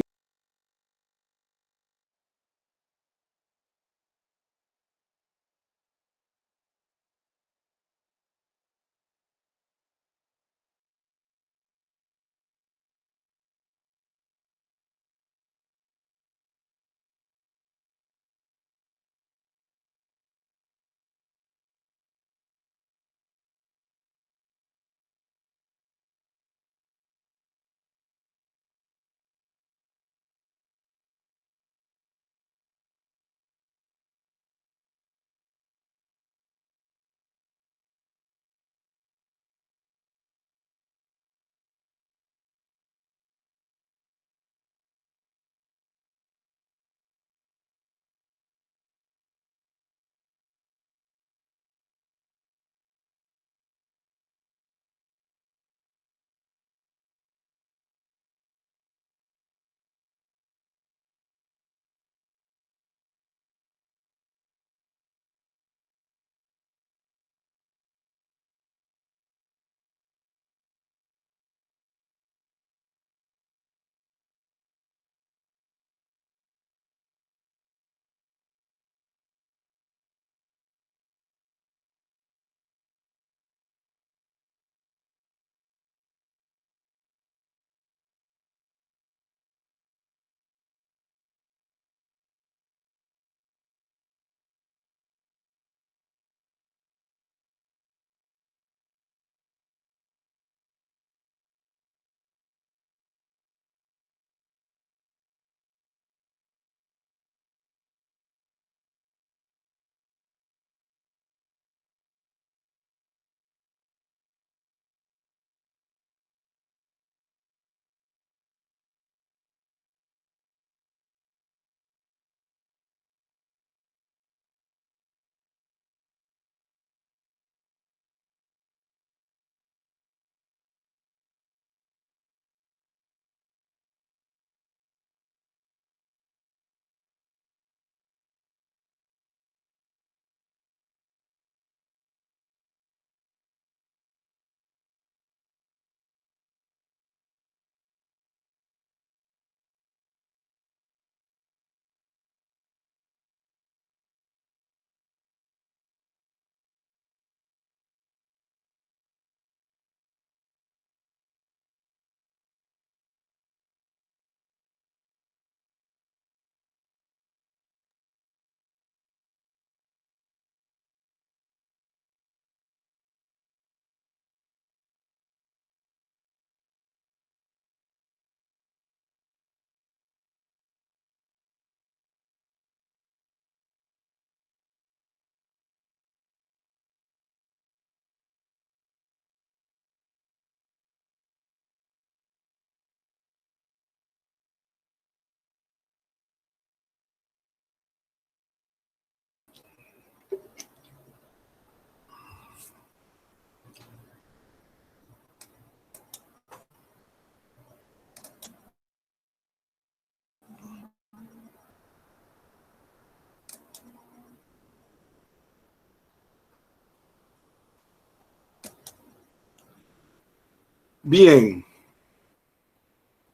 Bien,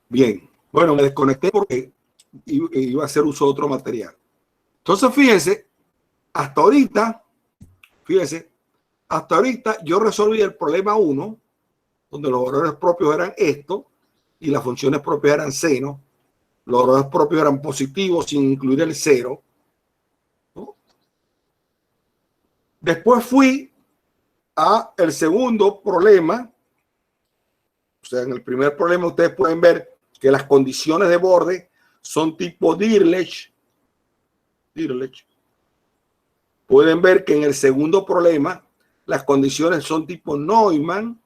bien. Bueno, me desconecté porque iba a hacer uso de otro material. Entonces, fíjese, hasta ahorita yo resolví el problema 1, donde los valores propios eran esto y las funciones propias eran seno. Los valores propios eran positivos sin incluir el cero, ¿no? Después fui a el segundo problema. O sea, en el primer problema ustedes pueden ver que las condiciones de borde son tipo Dirichlet. Pueden ver que en el segundo problema las condiciones son tipo Neumann.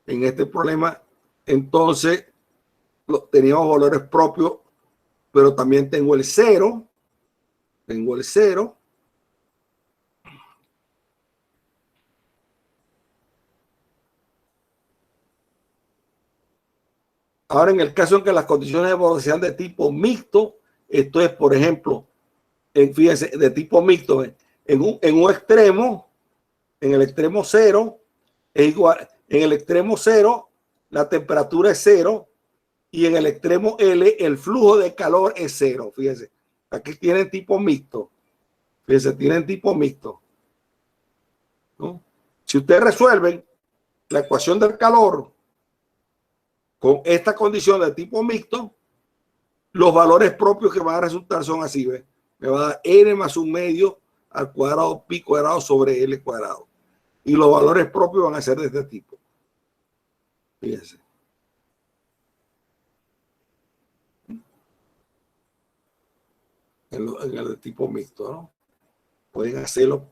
En este problema, entonces, teníamos valores propios, pero también tengo el cero. Ahora, en el caso en que las condiciones de borde sean de tipo mixto, esto es, por ejemplo, fíjense, de tipo mixto, en un extremo, en el extremo cero, es igual, en el extremo cero, la temperatura es cero, y en el extremo L, el flujo de calor es cero. Fíjense, aquí tienen tipo mixto. Fíjense, tienen tipo mixto, ¿no? Si ustedes resuelven la ecuación del calor con esta condición de tipo mixto, los valores propios que van a resultar son así, ¿ves? Me va a dar n más un medio al cuadrado pi cuadrado sobre l cuadrado. Y los valores propios van a ser de este tipo. Fíjense. En el tipo mixto, ¿no? Pueden hacerlo,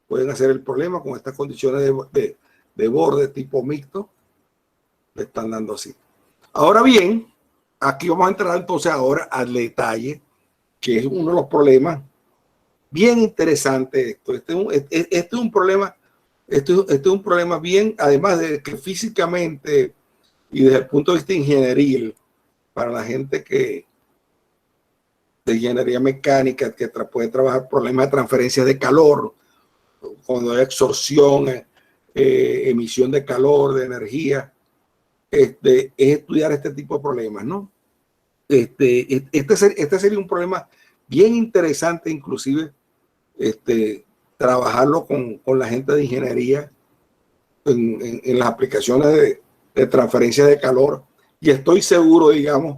pueden hacer el problema con estas condiciones de borde tipo mixto. Le están dando así. Ahora bien, aquí vamos a entrar entonces ahora al detalle, que es uno de los problemas bien interesantes. Este es un problema, este es un problema bien, además de que físicamente y desde el punto de vista ingenieril, para la gente que de ingeniería mecánica, que puede trabajar problemas de transferencia de calor, cuando hay absorción, emisión de calor, de energía, es estudiar este tipo de problemas, ¿no? Este sería un problema bien interesante, inclusive trabajarlo con la gente de ingeniería en las aplicaciones de transferencia de calor. Y estoy seguro, digamos,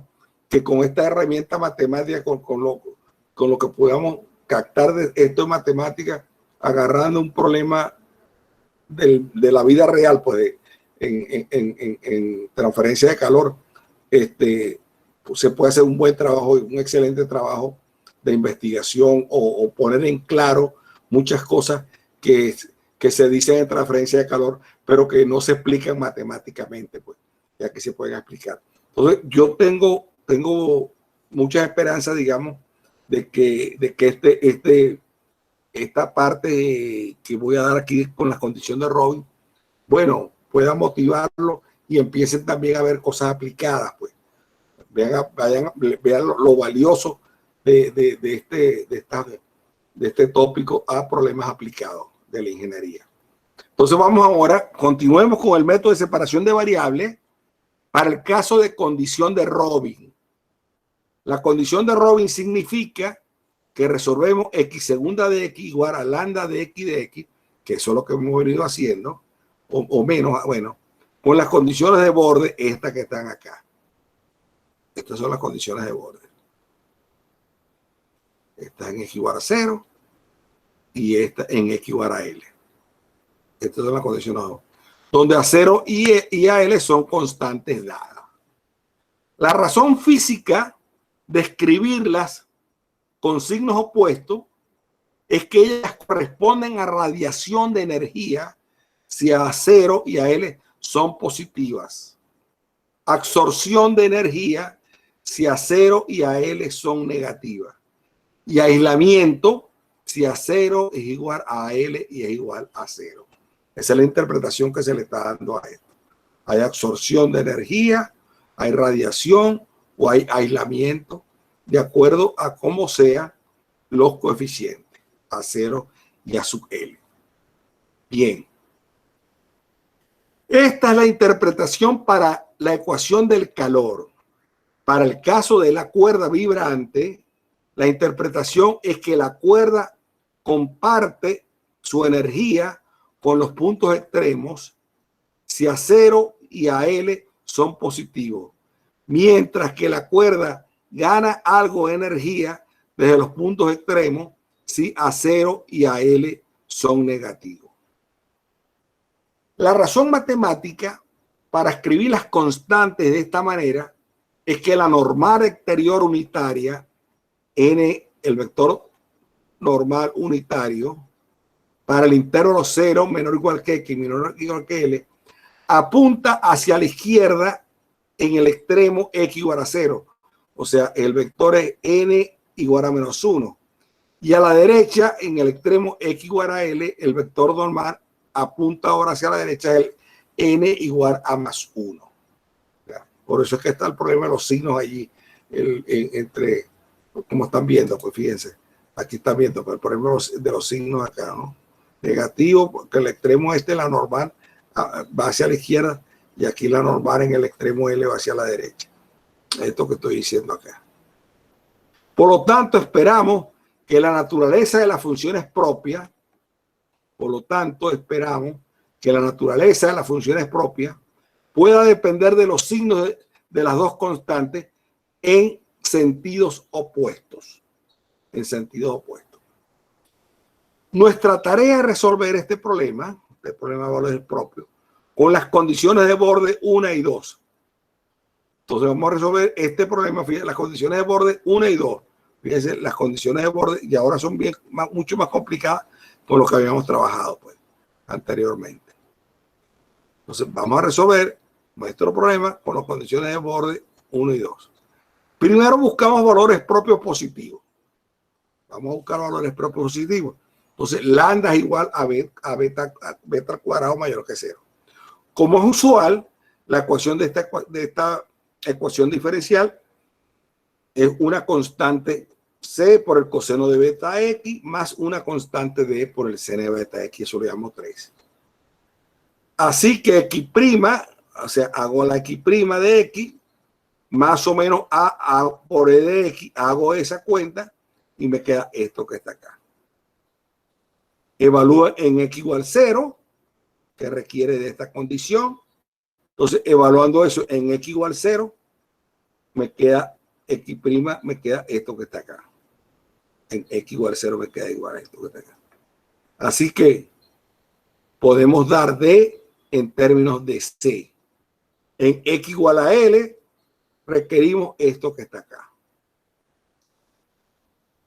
que con esta herramienta matemática, con lo que podamos captar de esto de matemáticas, agarrando un problema de la vida real, pues en transferencia de calor, pues se puede hacer un buen trabajo, un excelente trabajo de investigación o poner en claro muchas cosas que se dicen en transferencia de calor, pero que no se explican matemáticamente, pues, ya que se pueden explicar. Entonces, yo tengo muchas esperanzas, digamos, de que esta parte que voy a dar aquí con las condiciones de Robin, bueno, pueda motivarlo y empiecen también a ver cosas aplicadas, pues. Vean lo valioso de este tópico a problemas aplicados de la ingeniería. Entonces vamos ahora, continuemos con el método de separación de variables para el caso de condición de Robin. La condición de Robin significa que resolvemos x segunda de x igual a lambda de x, que eso es lo que hemos venido haciendo, o menos, bueno, con las condiciones de borde, estas que están acá. Estas son las condiciones de borde. Esta en x igual a 0 y esta en x igual a L. Estas son las condiciones de borde, donde a 0 y a L son constantes dadas. La razón física de escribirlas con signos opuestos es que ellas corresponden a radiación de energía si a 0 y a L son positivas. Absorción de energía si a 0 y a L son negativas. Y aislamiento si a 0 es igual a L y es igual a 0. Esa es la interpretación que se le está dando a esto. Hay absorción de energía, hay radiación o hay aislamiento, de acuerdo a cómo sean los coeficientes, a 0 y a sub L. Bien. Esta es la interpretación para la ecuación del calor. Para el caso de la cuerda vibrante, la interpretación es que la cuerda comparte su energía con los puntos extremos si a 0 y a L son positivos, mientras que la cuerda gana algo de energía desde los puntos extremos si a 0 y a L son negativos. La razón matemática para escribir las constantes de esta manera es que la normal exterior unitaria, n, el vector normal unitario, para el intervalo 0 menor o igual que x, menor o igual que l, apunta hacia la izquierda en el extremo x igual a 0. O sea, el vector es n igual a menos 1. Y a la derecha, en el extremo x igual a l, el vector normal apunta ahora hacia la derecha, el n igual a más 1. Por eso es que está el problema de los signos allí, entre, como están viendo, pues fíjense, aquí están viendo, pero el problema de los signos acá, ¿no? Negativo, porque el extremo este, la normal, va hacia la izquierda, y aquí la normal en el extremo L va hacia la derecha. Esto que estoy diciendo acá. Por lo tanto, esperamos que la naturaleza de las funciones propias, pueda depender de los signos de las dos constantes en sentidos opuestos. Nuestra tarea es resolver este problema de valores propios, con las condiciones de borde 1 y 2. Entonces vamos a resolver este problema, fíjense, las condiciones de borde 1 y 2. Fíjense, las condiciones de borde y ahora son mucho más complicadas por lo que habíamos trabajado pues, anteriormente. Entonces vamos a resolver nuestro problema con las condiciones de borde 1 y 2. Primero buscamos valores propios positivos. Vamos a buscar valores propios positivos. Entonces lambda es igual a beta al cuadrado mayor que 0. Como es usual, la ecuación de esta ecuación diferencial es una constante C por el coseno de beta X más una constante D por el seno de beta X. Eso le llamo 3. Así que X', o sea, hago la X' de X, más o menos A por E de X, hago esa cuenta y me queda esto que está acá. Evalúo en X igual 0, que requiere de esta condición. Entonces, evaluando eso en X igual 0, me queda X', me queda esto que está acá. En X igual 0 me queda igual a esto que está acá. Así que podemos dar D en términos de C. En X igual a L, requerimos esto que está acá.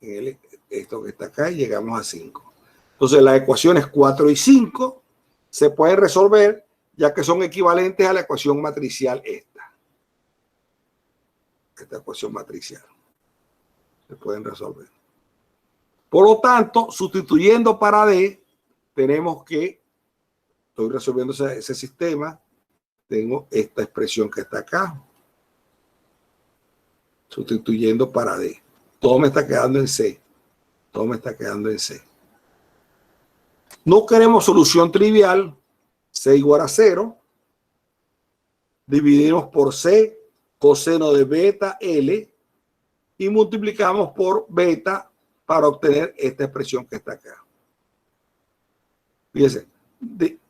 En L, esto que está acá, y llegamos a 5. Entonces, las ecuaciones 4 y 5 se pueden resolver ya que son equivalentes a la ecuación matricial esta ecuación matricial. Se pueden resolver. Por lo tanto, sustituyendo para D, tenemos que, estoy resolviendo ese sistema, tengo esta expresión que está acá. Sustituyendo para D. Todo me está quedando en C. Todo me está quedando en C. No queremos solución trivial. C igual a 0. Dividimos por C coseno de beta L y multiplicamos por beta para obtener esta expresión que está acá. Fíjense,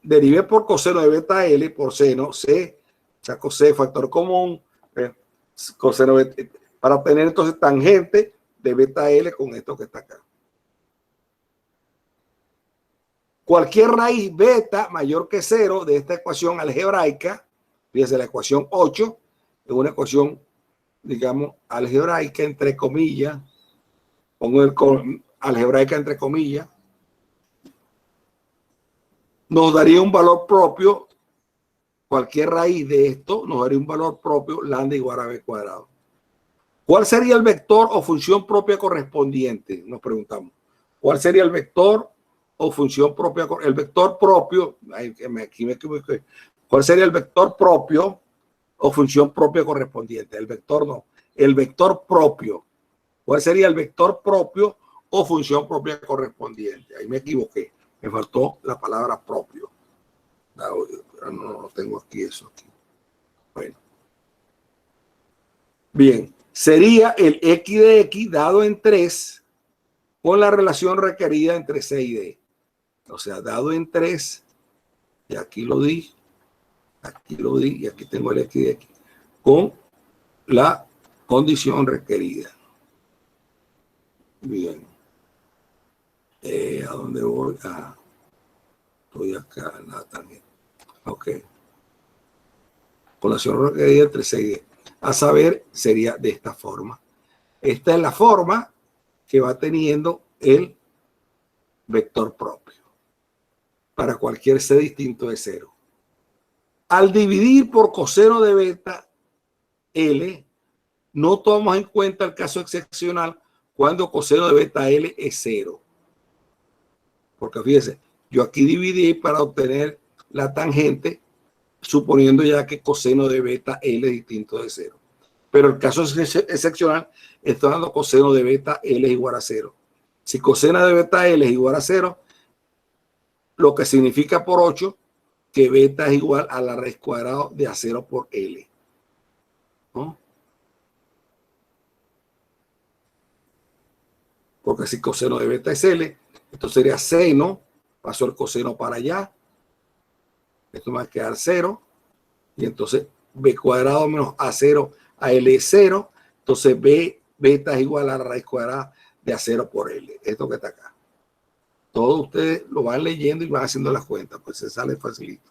derivé por coseno de beta L por seno, C, saco C, factor común, coseno para obtener entonces tangente de beta L con esto que está acá. Cualquier raíz beta mayor que 0 de esta ecuación algebraica, fíjense, la ecuación 8 es una ecuación, digamos, algebraica, entre comillas, pongo algebraica entre comillas, nos daría un valor propio, cualquier raíz de esto nos daría un valor propio, lambda igual a b cuadrado. ¿Cuál sería el vector o función propia correspondiente? Nos preguntamos. ¿Cuál sería el vector o función propia? El vector propio, aquí me equivoqué. ¿Cuál sería el vector propio o función propia correspondiente? El vector no, el vector propio. ¿Cuál sería el vector propio o función propia correspondiente? Ahí me equivoqué. Me faltó la palabra propio. No tengo aquí eso. Bueno. Bien. Sería el X de X dado en 3 con la relación requerida entre C y D. O sea, dado en 3, y aquí lo di, y aquí tengo el X de X, con la condición requerida. Bien. ¿A dónde voy? Estoy acá, nada, también. Ok. Con la condición requerida entre C y D. A saber, sería de esta forma. Esta es la forma que va teniendo el vector propio para cualquier C distinto de 0. Al dividir por coseno de beta L, no tomamos en cuenta el caso excepcional cuando coseno de beta L es 0. Porque fíjense, yo aquí dividí para obtener la tangente suponiendo ya que coseno de beta L es distinto de 0. Pero el caso excepcional está dando coseno de beta L es igual a 0. Si coseno de beta L es igual a 0, lo que significa por 8 que beta es igual a la raíz cuadrada de A0 por L, ¿no? Porque si coseno de beta es L, esto sería seno, pasó el coseno para allá, esto me va a quedar 0, y entonces b cuadrado menos A0 a L es 0, entonces beta es igual a la raíz cuadrada de A0 por L, esto que está acá. Todos ustedes lo van leyendo y van haciendo las cuentas, pues se sale facilito.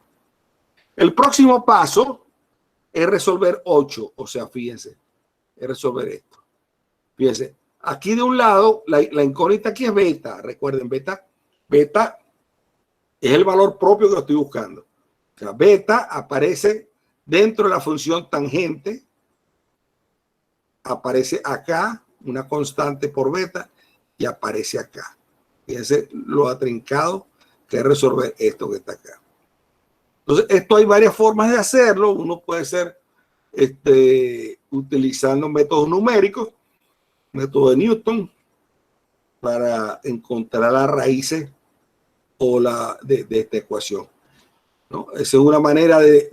El próximo paso es resolver 8, o sea, fíjense, es resolver esto. Fíjense, aquí de un lado, la incógnita aquí es beta, recuerden, beta es el valor propio que estoy buscando. O sea, beta aparece dentro de la función tangente, aparece acá, una constante por beta, y aparece acá. Fíjense lo atrincado que es resolver esto que está acá. Entonces, esto hay varias formas de hacerlo. Uno puede ser utilizando métodos numéricos, método de Newton, para encontrar las raíces o de esta ecuación, ¿no? Esa es una manera es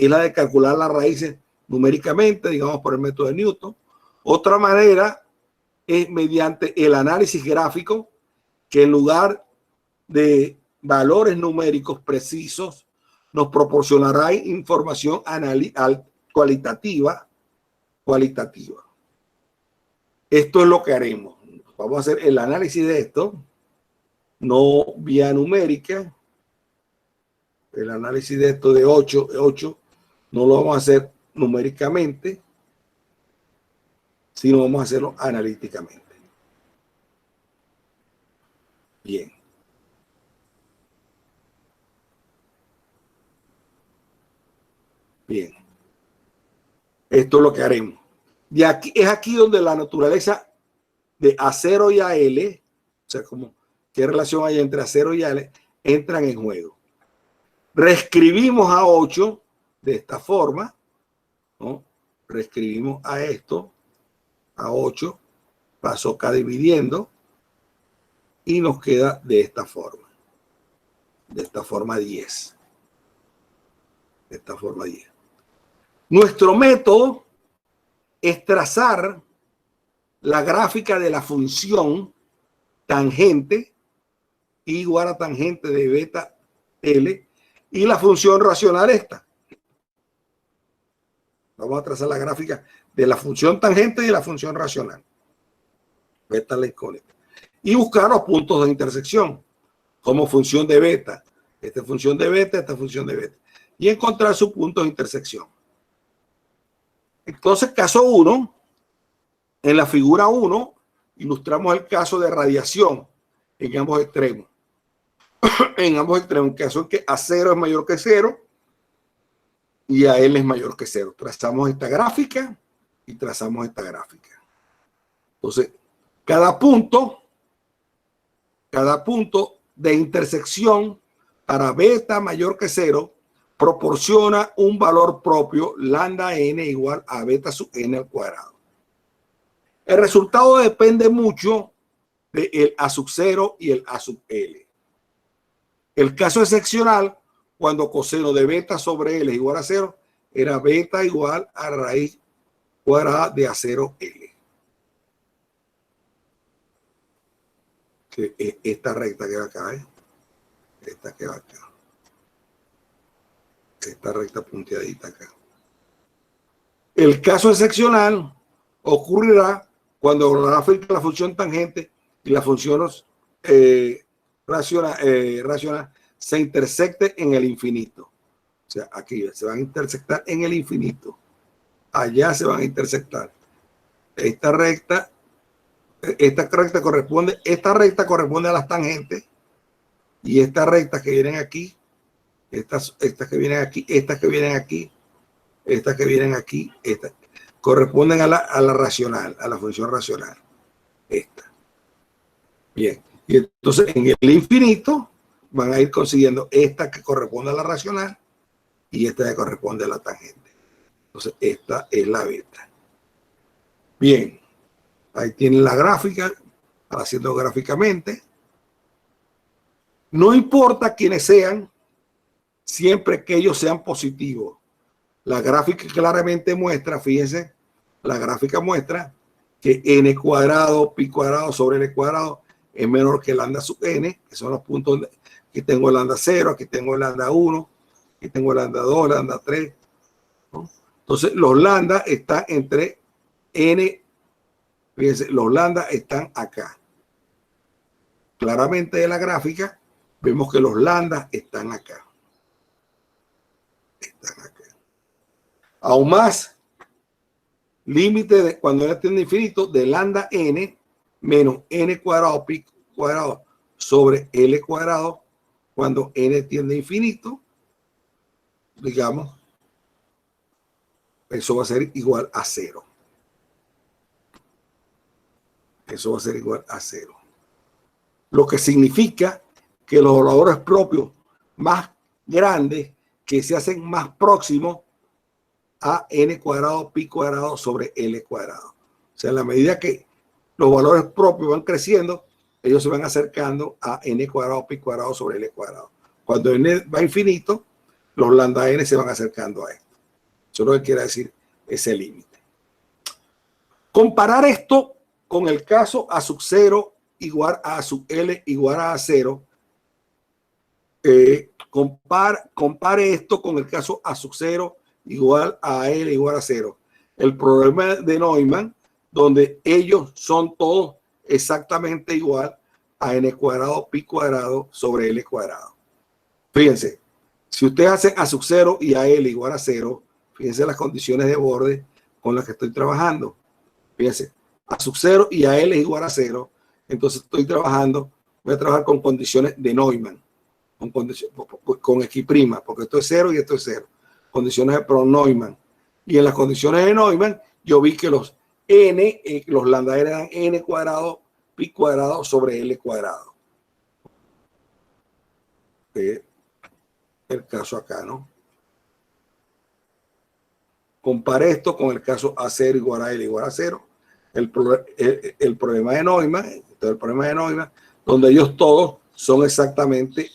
la de calcular las raíces numéricamente, digamos, por el método de Newton. Otra manera es mediante el análisis gráfico, que en lugar de valores numéricos precisos, nos proporcionará información cualitativa. Esto es lo que haremos. Vamos a hacer el análisis de esto, no vía numérica. El análisis de esto de 8 no lo vamos a hacer numéricamente, sino vamos a hacerlo analíticamente. Bien. Bien. Esto es lo que haremos. Y aquí, es aquí donde la naturaleza de A0 y AL, o sea, como qué relación hay entre A0 y AL, entran en juego. Reescribimos a 8 de esta forma, ¿no? Reescribimos a esto, a 8, pasó acá dividiendo, y nos queda de esta forma 10. De esta forma 10. Nuestro método es trazar la gráfica de la función tangente igual a tangente de beta L y la función racional esta. Vamos a trazar la gráfica de la función tangente y de la función racional. Beta la incógnita. Y buscar los puntos de intersección como función de beta. Esta función de beta, esta función de beta. Y encontrar su punto de intersección. Entonces, caso 1, en la figura 1, ilustramos el caso de radiación en ambos extremos. En ambos extremos, en caso en que A0 es mayor que 0 y AL es mayor que 0. Trazamos esta gráfica y trazamos esta gráfica. Entonces, cada punto de intersección para beta mayor que 0 proporciona un valor propio, lambda n igual a beta sub n al cuadrado. El resultado depende mucho del A sub 0 y el A sub L. El caso excepcional, cuando coseno de beta sobre L es igual a 0, era beta igual a raíz cuadrada de A0L. Esta recta que va acá, esta que va acá. Esta recta punteadita acá. El caso excepcional ocurrirá cuando la gráfica de la función tangente y la función racional se intersecte en el infinito. O sea, aquí se van a intersectar en el infinito. Allá se van a intersectar. Esta recta corresponde a las tangentes, y estas rectas que vienen aquí, estas que vienen aquí, estas que vienen aquí, estas que vienen aquí, estas corresponden a la racional, a la función racional. Esta. Bien. Y entonces en el infinito van a ir consiguiendo esta que corresponde a la racional y esta le corresponde a la tangente. Entonces, esta es la beta. Bien, ahí tienen la gráfica, haciendo gráficamente. No importa quiénes sean, siempre que ellos sean positivos. La gráfica claramente muestra, fíjense, la gráfica muestra que n cuadrado, pi cuadrado sobre n cuadrado es menor que lambda sub n, que son los puntos. Aquí tengo el lambda 0, aquí tengo el lambda 1, aquí tengo el lambda 2, lambda 3. ¿No? Entonces, los lambda están entre n, fíjense, los lambda están acá. Claramente de la gráfica vemos que los lambda están acá. Están acá. Aún más, límite de cuando n tiende a infinito de lambda n menos n cuadrado pi cuadrado sobre L cuadrado cuando n tiende a infinito, digamos, eso va a ser igual a 0. Eso va a ser igual a 0. Lo que significa que los valores propios más grandes que se hacen más próximos a n cuadrado pi cuadrado sobre L cuadrado. O sea, en la medida que los valores propios van creciendo, ellos se van acercando a n cuadrado pi cuadrado sobre L cuadrado. Cuando n va a infinito, los lambda n se van acercando a esto. Eso es lo que quiere decir ese límite. Comparar esto con el caso a sub 0 igual a sub L igual a 0. Compare esto con el caso a sub 0 igual a L igual a 0. El problema de Neumann, donde ellos son todos exactamente igual a n cuadrado pi cuadrado sobre L cuadrado. Fíjense, si ustedes hacen a sub 0 y a L igual a 0, fíjense las condiciones de borde con las que estoy trabajando. Fíjense, a sub 0 y a L igual a 0, entonces voy a trabajar con condiciones de Neumann, con X', porque esto es 0 y esto es 0. Condiciones de Neumann. Y en las condiciones de Neumann, yo vi que los los lambda eran n cuadrado pi cuadrado sobre L cuadrado. El caso acá, ¿no? Compare esto con el caso A0 igual a L igual a 0. El problema de Neumann, donde ellos todos son exactamente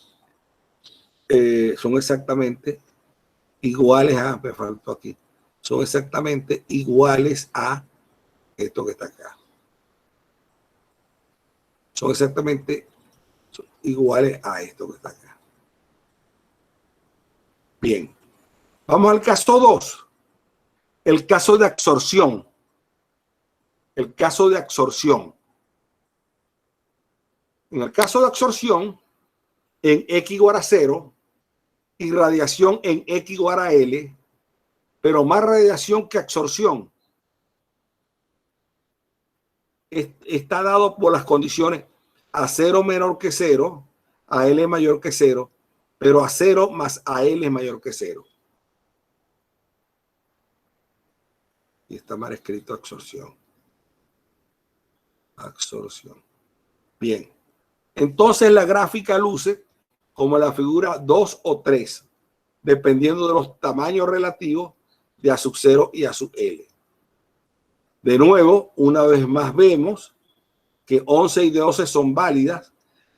iguales a, me faltó aquí, son exactamente iguales a esto que está acá. Son exactamente iguales a esto que está acá. Bien, vamos al caso 2. El caso de absorción. El caso de absorción. En el caso de absorción, en X igual a 0, irradiación en X igual a L, pero más radiación que absorción. Está dado por las condiciones a 0 menor que 0, a L mayor que 0, pero a 0 más a L es mayor que 0. Y está mal escrito absorción. Absorción. Bien. Entonces la gráfica luce como la figura 2 o 3, dependiendo de los tamaños relativos de A sub 0 y A sub L. De nuevo, una vez más vemos que 11 y 12 son válidas,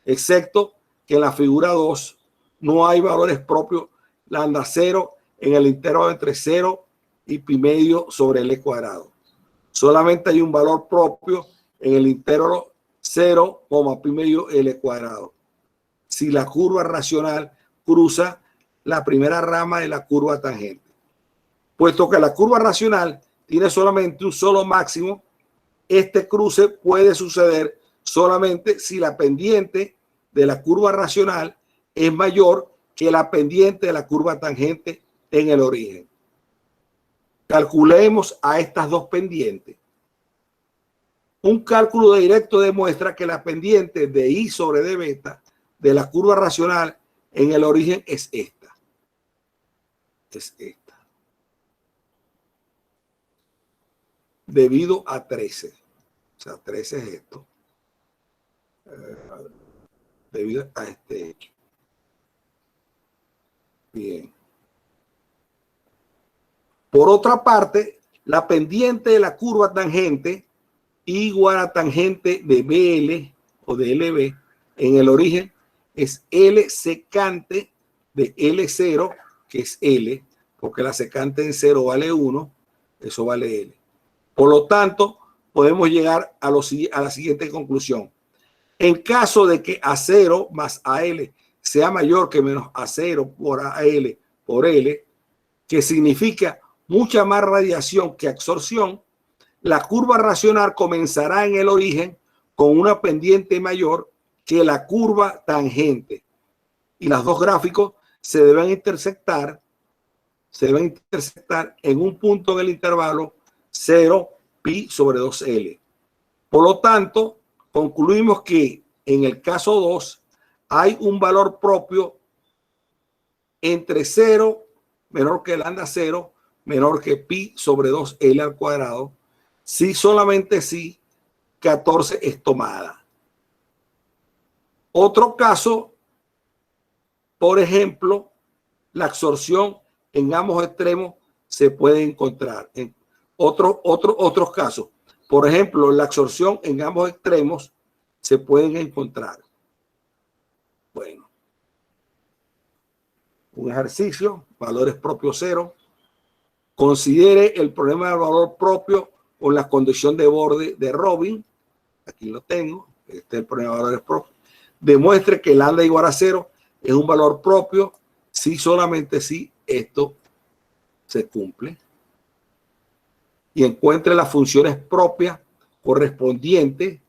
excepto que en la figura 2 no hay valores propios lambda 0 en el intervalo entre 0 y pi medio sobre L cuadrado. Solamente hay un valor propio en el intervalo 0, pi medio L cuadrado. Si la curva racional cruza la primera rama de la curva tangente. Puesto que la curva racional tiene solamente un solo máximo, este cruce puede suceder solamente si la pendiente de la curva racional es mayor que la pendiente de la curva tangente en el origen. Calculemos a estas dos pendientes. Un cálculo directo demuestra que la pendiente de I sobre D beta de la curva racional en el origen es esta. Es esta. Debido a 13. O sea, 13 es esto. Debido a este hecho. Bien. Por otra parte, la pendiente de la curva tangente igual a tangente de BL o de LB en el origen es L secante de L0, que es L, porque la secante en 0 vale 1, eso vale L. Por lo tanto, podemos llegar a la siguiente conclusión. En caso de que A0 más AL sea mayor que menos A0 por AL por L, que significa mucha más radiación que absorción, la curva racional comenzará en el origen con una pendiente mayor que la curva tangente. Y los dos gráficos se deben intersectar en un punto en el intervalo 0 pi sobre 2L. Por lo tanto, concluimos que en el caso 2 hay un valor propio entre 0 menor que lambda 0 menor que pi sobre 2L al cuadrado, si solamente si 14 es tomada. Otro caso, por ejemplo, la absorción en ambos extremos se puede encontrar. En otros casos, por ejemplo, la absorción en ambos extremos se pueden encontrar. Bueno, un ejercicio, valores propios 0. Considere el problema del valor propio con la condición de borde de Robin. Aquí lo tengo. Este es el problema de valores propios. Demuestre que lambda igual a 0 es un valor propio si solamente si esto se cumple. Y encuentre las funciones propias correspondientes.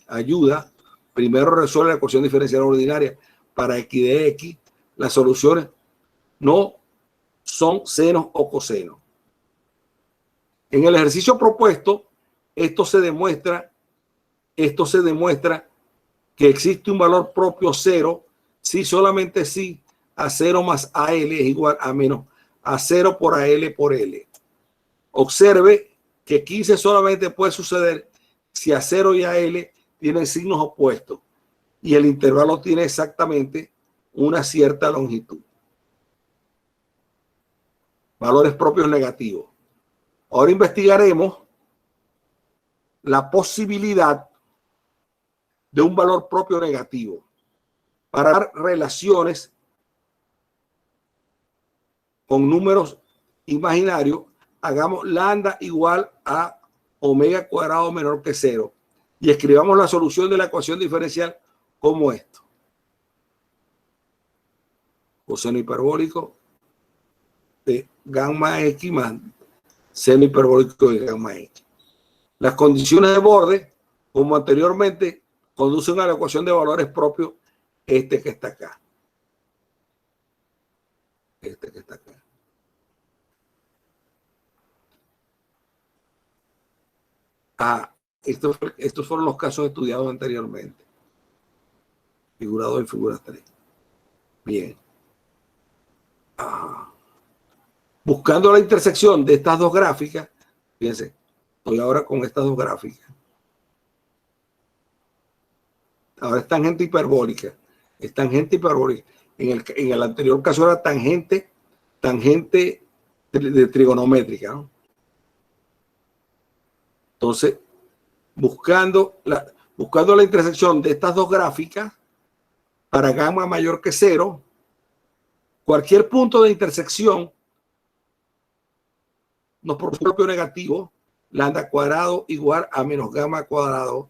Ayuda. Primero resuelve la ecuación diferencial ordinaria para x de x. Las soluciones no son senos o cosenos. En el ejercicio propuesto, esto se demuestra que existe un valor propio 0 si solamente si A0 más AL es igual a menos A0 por AL por L. Observe que 15 solamente puede suceder si A0 y AL tienen signos opuestos y el intervalo tiene exactamente una cierta longitud. Valores propios negativos. Ahora investigaremos la posibilidad de un valor propio negativo para dar relaciones con números imaginarios. Hagamos lambda igual a omega cuadrado menor que 0 y escribamos la solución de la ecuación diferencial como esto. Coseno hiperbólico de gamma x más seno hiperbólico de gamma x. Las condiciones de borde, como anteriormente, conducen a la ecuación de valores propios, que está acá. Este que está acá. Estos fueron los casos estudiados anteriormente. Figura 2 y figura 3. Bien. Buscando la intersección de estas dos gráficas, fíjense, estoy ahora con estas dos gráficas. Ahora es tangente hiperbólica. Es tangente hiperbólica. En el anterior caso era tangente de trigonométrica, ¿no? Entonces, buscando la intersección de estas dos gráficas para gamma mayor que 0, cualquier punto de intersección nos produce un propio negativo, lambda cuadrado igual a menos gamma cuadrado,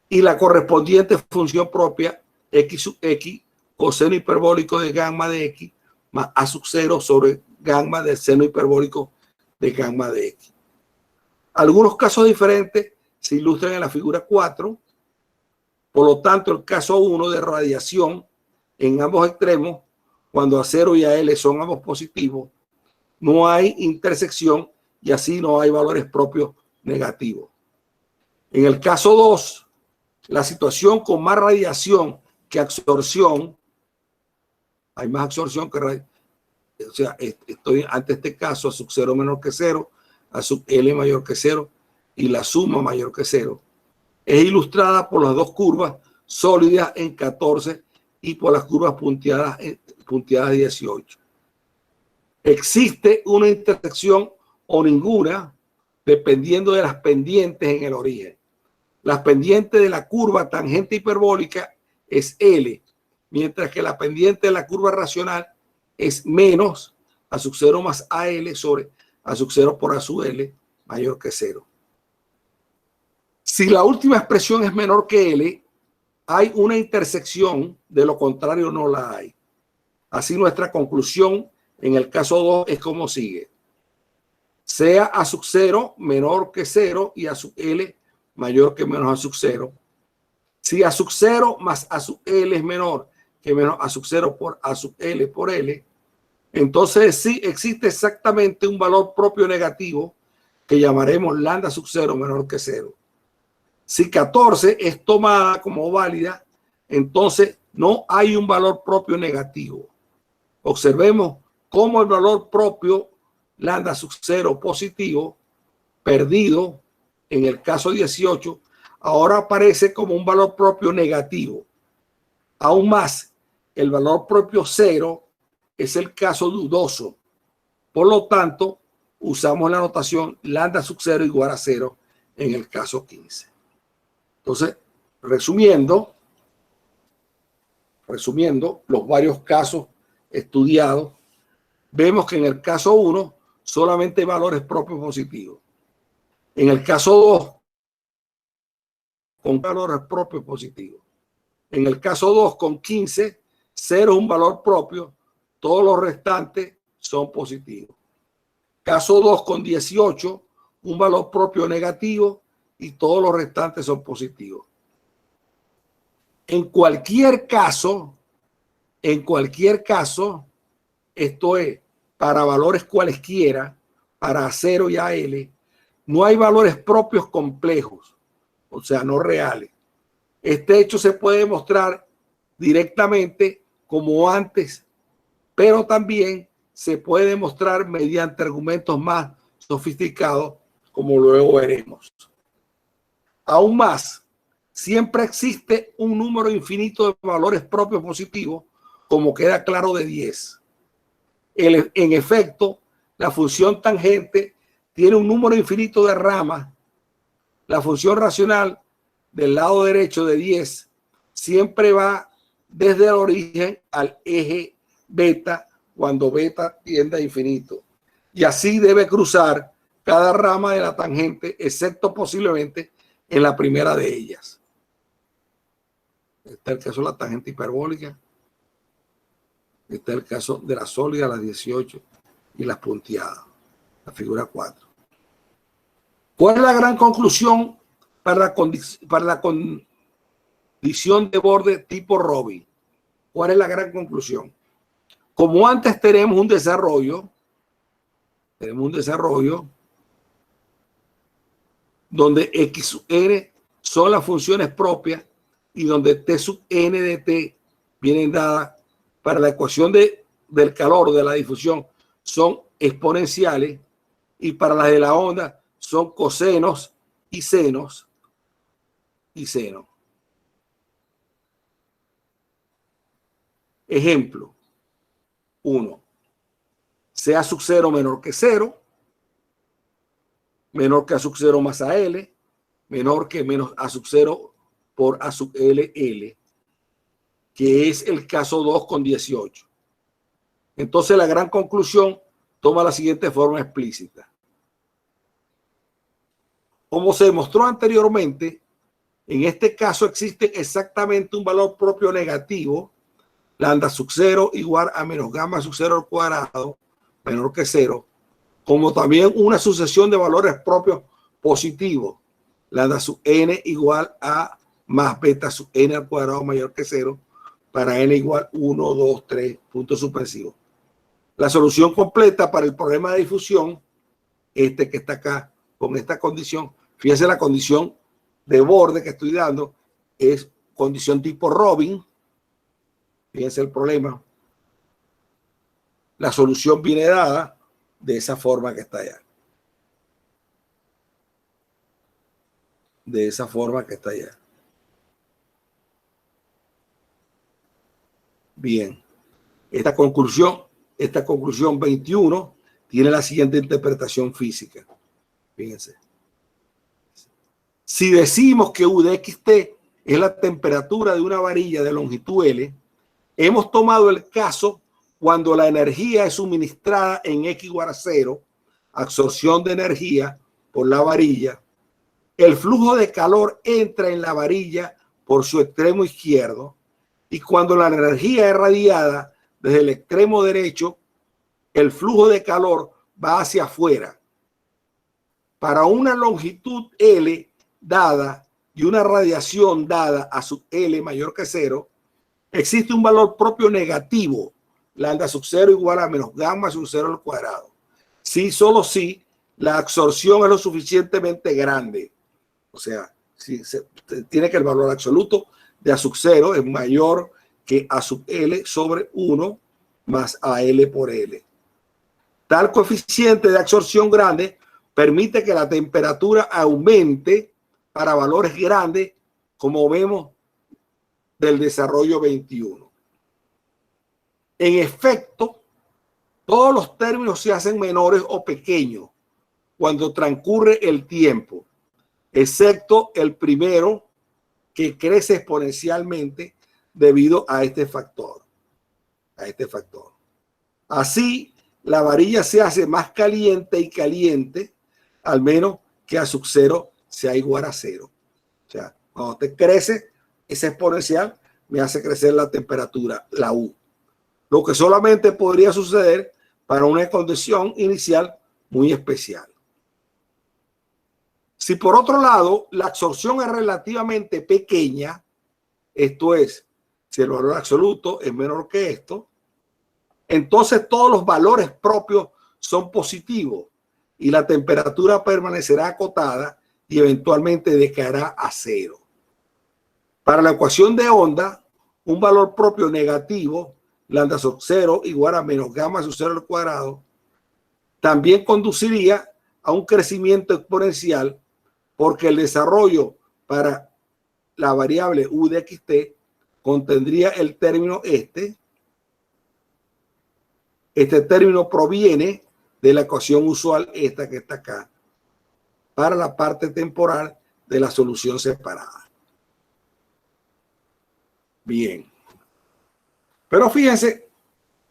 y la correspondiente función propia x sub x, coseno hiperbólico de gamma de x, más a sub 0 sobre gamma del seno hiperbólico de gamma de x. Algunos casos diferentes se ilustran en la figura 4. Por lo tanto, el caso 1 de radiación en ambos extremos, cuando A0 y AL son ambos positivos, no hay intersección y así no hay valores propios negativos. En el caso 2, la situación con más radiación que absorción, hay más absorción que radiación, o sea, estoy ante este caso a sub 0 menor que 0, a sub L mayor que 0 y la suma mayor que 0. Es ilustrada por las dos curvas sólidas en 14 y por las curvas punteadas 18. Existe una intersección o ninguna dependiendo de las pendientes en el origen. Las pendientes de la curva tangente hiperbólica es L, mientras que la pendiente de la curva racional es menos a sub 0 más AL sobre a sub 0 por A sub L mayor que 0. Si la última expresión es menor que L, hay una intersección, de lo contrario no la hay. Así nuestra conclusión en el caso 2 es como sigue. Sea A sub 0 menor que 0 y A sub L mayor que menos A sub 0. Si A sub 0 más A sub L es menor que menos A sub 0 por A sub L por L, entonces sí existe exactamente un valor propio negativo que llamaremos lambda sub 0 menor que 0. Si 14 es tomada como válida, entonces no hay un valor propio negativo. Observemos cómo el valor propio lambda sub 0 positivo perdido en el caso 18 ahora aparece como un valor propio negativo. Aún más, el valor propio 0 es el caso dudoso. Por lo tanto, usamos la notación lambda sub 0 igual a 0 en el caso 15. Entonces, resumiendo los varios casos estudiados, vemos que en el caso 1 solamente hay valores propios positivos. En el caso 2, con valores propios positivos. En el caso 2, con 15, 0 es un valor propio, todos los restantes son positivos. Caso 2, con 18, un valor propio negativo y todos los restantes son positivos. En cualquier caso, esto es, para valores cualesquiera, para A0 y AL, no hay valores propios complejos, o sea, no reales. Este hecho se puede demostrar directamente como antes, pero también se puede demostrar mediante argumentos más sofisticados, como luego veremos. Aún más, siempre existe un número infinito de valores propios positivos, como queda claro de 10. En efecto, la función tangente tiene un número infinito de ramas. La función racional del lado derecho de 10 siempre va desde el origen al eje beta cuando beta tiende a infinito. Y así debe cruzar cada rama de la tangente, excepto posiblemente en la primera de ellas. Este es el caso de la tangente hiperbólica. Este es el caso de la sólida, las 18 y las punteadas, la figura 4. ¿Cuál es la gran conclusión para la condición de borde tipo Robin? ¿Cuál es la gran conclusión? Como antes tenemos un desarrollo donde x sub n son las funciones propias y donde t sub n de t vienen dadas para la ecuación del calor de la difusión son exponenciales y para las de la onda son cosenos y senos Ejemplo 1. Sea sub 0 menor que 0, menor que a sub 0 más AL, menor que menos a sub 0 por a sub LL, que es el caso 2 con 18. Entonces la gran conclusión toma la siguiente forma explícita. Como se demostró anteriormente, en este caso existe exactamente un valor propio negativo, lambda sub 0 igual a menos gamma sub 0 al cuadrado, menor que 0, como también una sucesión de valores propios positivos, lambda sub n igual a más beta sub n al cuadrado mayor que 0, para n igual 1, 2, 3, puntos suspensivos. La solución completa para el problema de difusión, este que está acá, con esta condición, fíjense la condición de borde que estoy dando, es condición tipo Robin. Fíjense el problema. La solución viene dada de esa forma que está allá. De esa forma que está allá. Bien. Esta conclusión esta conclusión 21 tiene la siguiente interpretación física. Fíjense. Si decimos que U de XT es la temperatura de una varilla de longitud L, hemos tomado el caso cuando la energía es suministrada en X igual a 0, absorción de energía por la varilla. El flujo de calor entra en la varilla por su extremo izquierdo y cuando la energía es radiada desde el extremo derecho, el flujo de calor va hacia afuera. Para una longitud L dada y una radiación dada a sub L mayor que 0, existe un valor propio negativo, lambda sub 0 igual a menos gamma sub 0 al cuadrado. Si, solo si la absorción es lo suficientemente grande. O sea, si tiene que el valor absoluto de A sub 0 es mayor que A sub L sobre 1 más AL por L. Tal coeficiente de absorción grande permite que la temperatura aumente para valores grandes, como vemos del desarrollo 21. En efecto, todos los términos se hacen menores o pequeños cuando transcurre el tiempo, excepto el primero, que crece exponencialmente debido a este factor. Así, la varilla se hace más caliente y caliente, al menos que A sub 0 sea igual a 0. O sea, cuando te crece ese exponencial, me hace crecer la temperatura, la U. Lo que solamente podría suceder para una condición inicial muy especial. Si por otro lado la absorción es relativamente pequeña, esto es, si el valor absoluto es menor que esto, entonces todos los valores propios son positivos y la temperatura permanecerá acotada y eventualmente decaerá a 0. Para la ecuación de onda, un valor propio negativo, lambda sub 0 igual a menos gamma sub 0 al cuadrado, también conduciría a un crecimiento exponencial porque el desarrollo para la variable U de XT contendría el término este. Este término proviene de la ecuación usual, esta que está acá, para la parte temporal de la solución separada. Bien. Pero fíjense,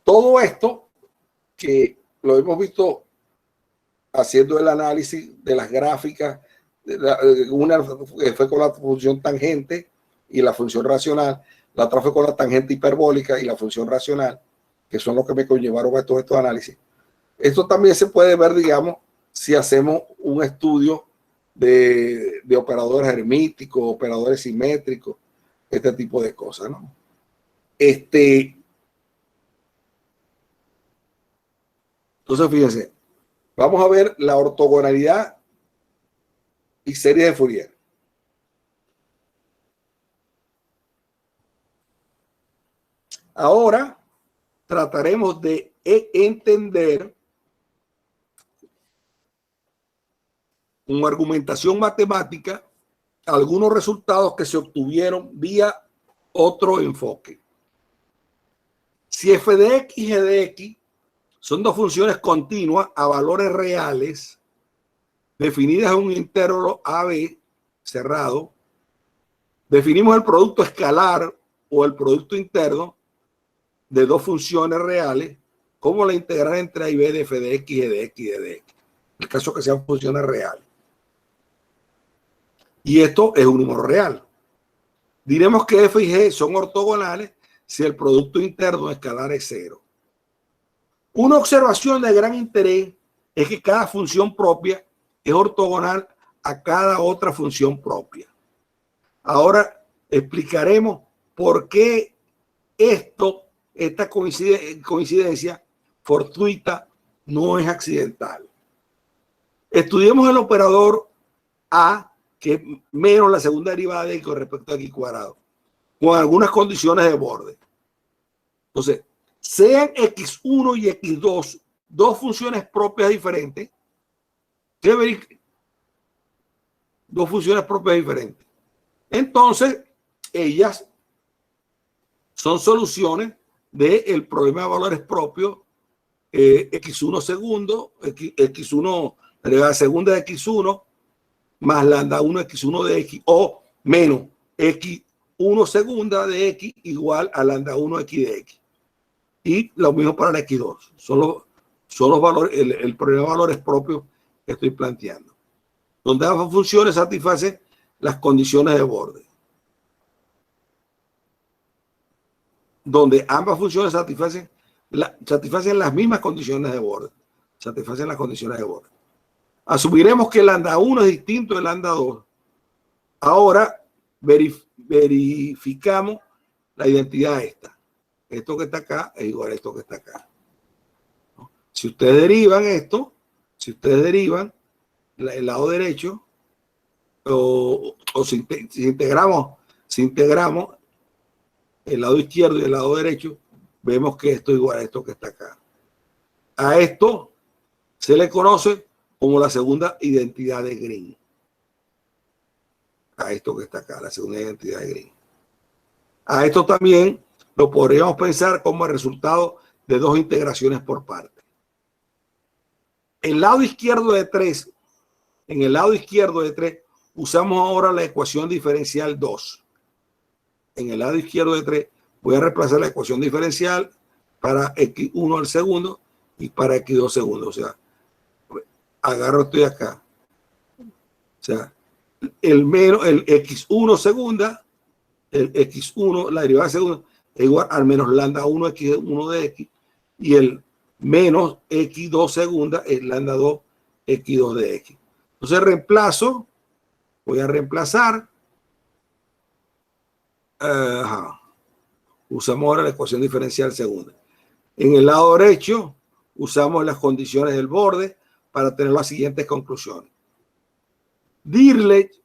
todo esto que lo hemos visto haciendo el análisis de las gráficas, una fue con la función tangente y la función racional, la otra fue con la tangente hiperbólica y la función racional, que son los que me conllevaron a todos estos análisis. Esto también se puede ver, digamos, si hacemos un estudio de operadores hermíticos, operadores simétricos, este tipo de cosas, ¿no? Entonces, fíjense, vamos a ver la ortogonalidad y serie de Fourier. Ahora trataremos de entender con argumentación matemática algunos resultados que se obtuvieron vía otro enfoque. Si f de x y g de x son dos funciones continuas a valores reales definidas en un intervalo AB cerrado, definimos el producto escalar o el producto interno de dos funciones reales como la integral entre A y B de f de x y de x y de x, en el caso que sean funciones reales. Y esto es un número real. Diremos que f y g son ortogonales si el producto interno escalar es 0. Una observación de gran interés es que cada función propia es ortogonal a cada otra función propia. Ahora explicaremos por qué esta coincidencia fortuita no es accidental. Estudiemos el operador A, que es menos la segunda derivada de x con respecto a x cuadrado, con algunas condiciones de borde. Entonces, sean x1 y x2 dos funciones propias diferentes, dos funciones propias diferentes. Entonces, ellas son soluciones del problema de valores propios x1 segundo, x1, la derivada segunda de x1, más lambda 1 x1 de x, o menos x1 segunda de x igual a lambda 1 x de x. Y lo mismo para la x2. Son los valores, el problema de valores propios que estoy planteando, donde ambas funciones satisfacen las condiciones de borde. Donde ambas funciones satisfacen las mismas condiciones de borde. Satisfacen las condiciones de borde. Asumiremos que el lambda 1 es distinto del lambda 2. Ahora verificamos la identidad esta. Esto que está acá es igual a esto que está acá. Si ustedes derivan esto, si ustedes derivan el lado derecho, o si integramos el lado izquierdo y el lado derecho, vemos que esto es igual a esto que está acá. A esto se le conoce como la segunda identidad de Green. A esto que está acá, la segunda identidad de Green. A esto también lo podríamos pensar como el resultado de dos integraciones por parte. El lado izquierdo de 3, en el lado izquierdo de 3, usamos ahora la ecuación diferencial 2. En el lado izquierdo de 3 voy a reemplazar la ecuación diferencial para x1 al segundo y para x2 segundo. O sea, agarro esto de acá. O sea, el x1 segunda, el x1, la derivada segunda, es igual al menos lambda 1 x1 de x, y el menos x2 segunda es lambda 2 x2 de x. Entonces voy a reemplazar. Usamos ahora la ecuación diferencial segunda. En el lado derecho usamos las condiciones del borde para tener las siguientes conclusiones. Dirichlet,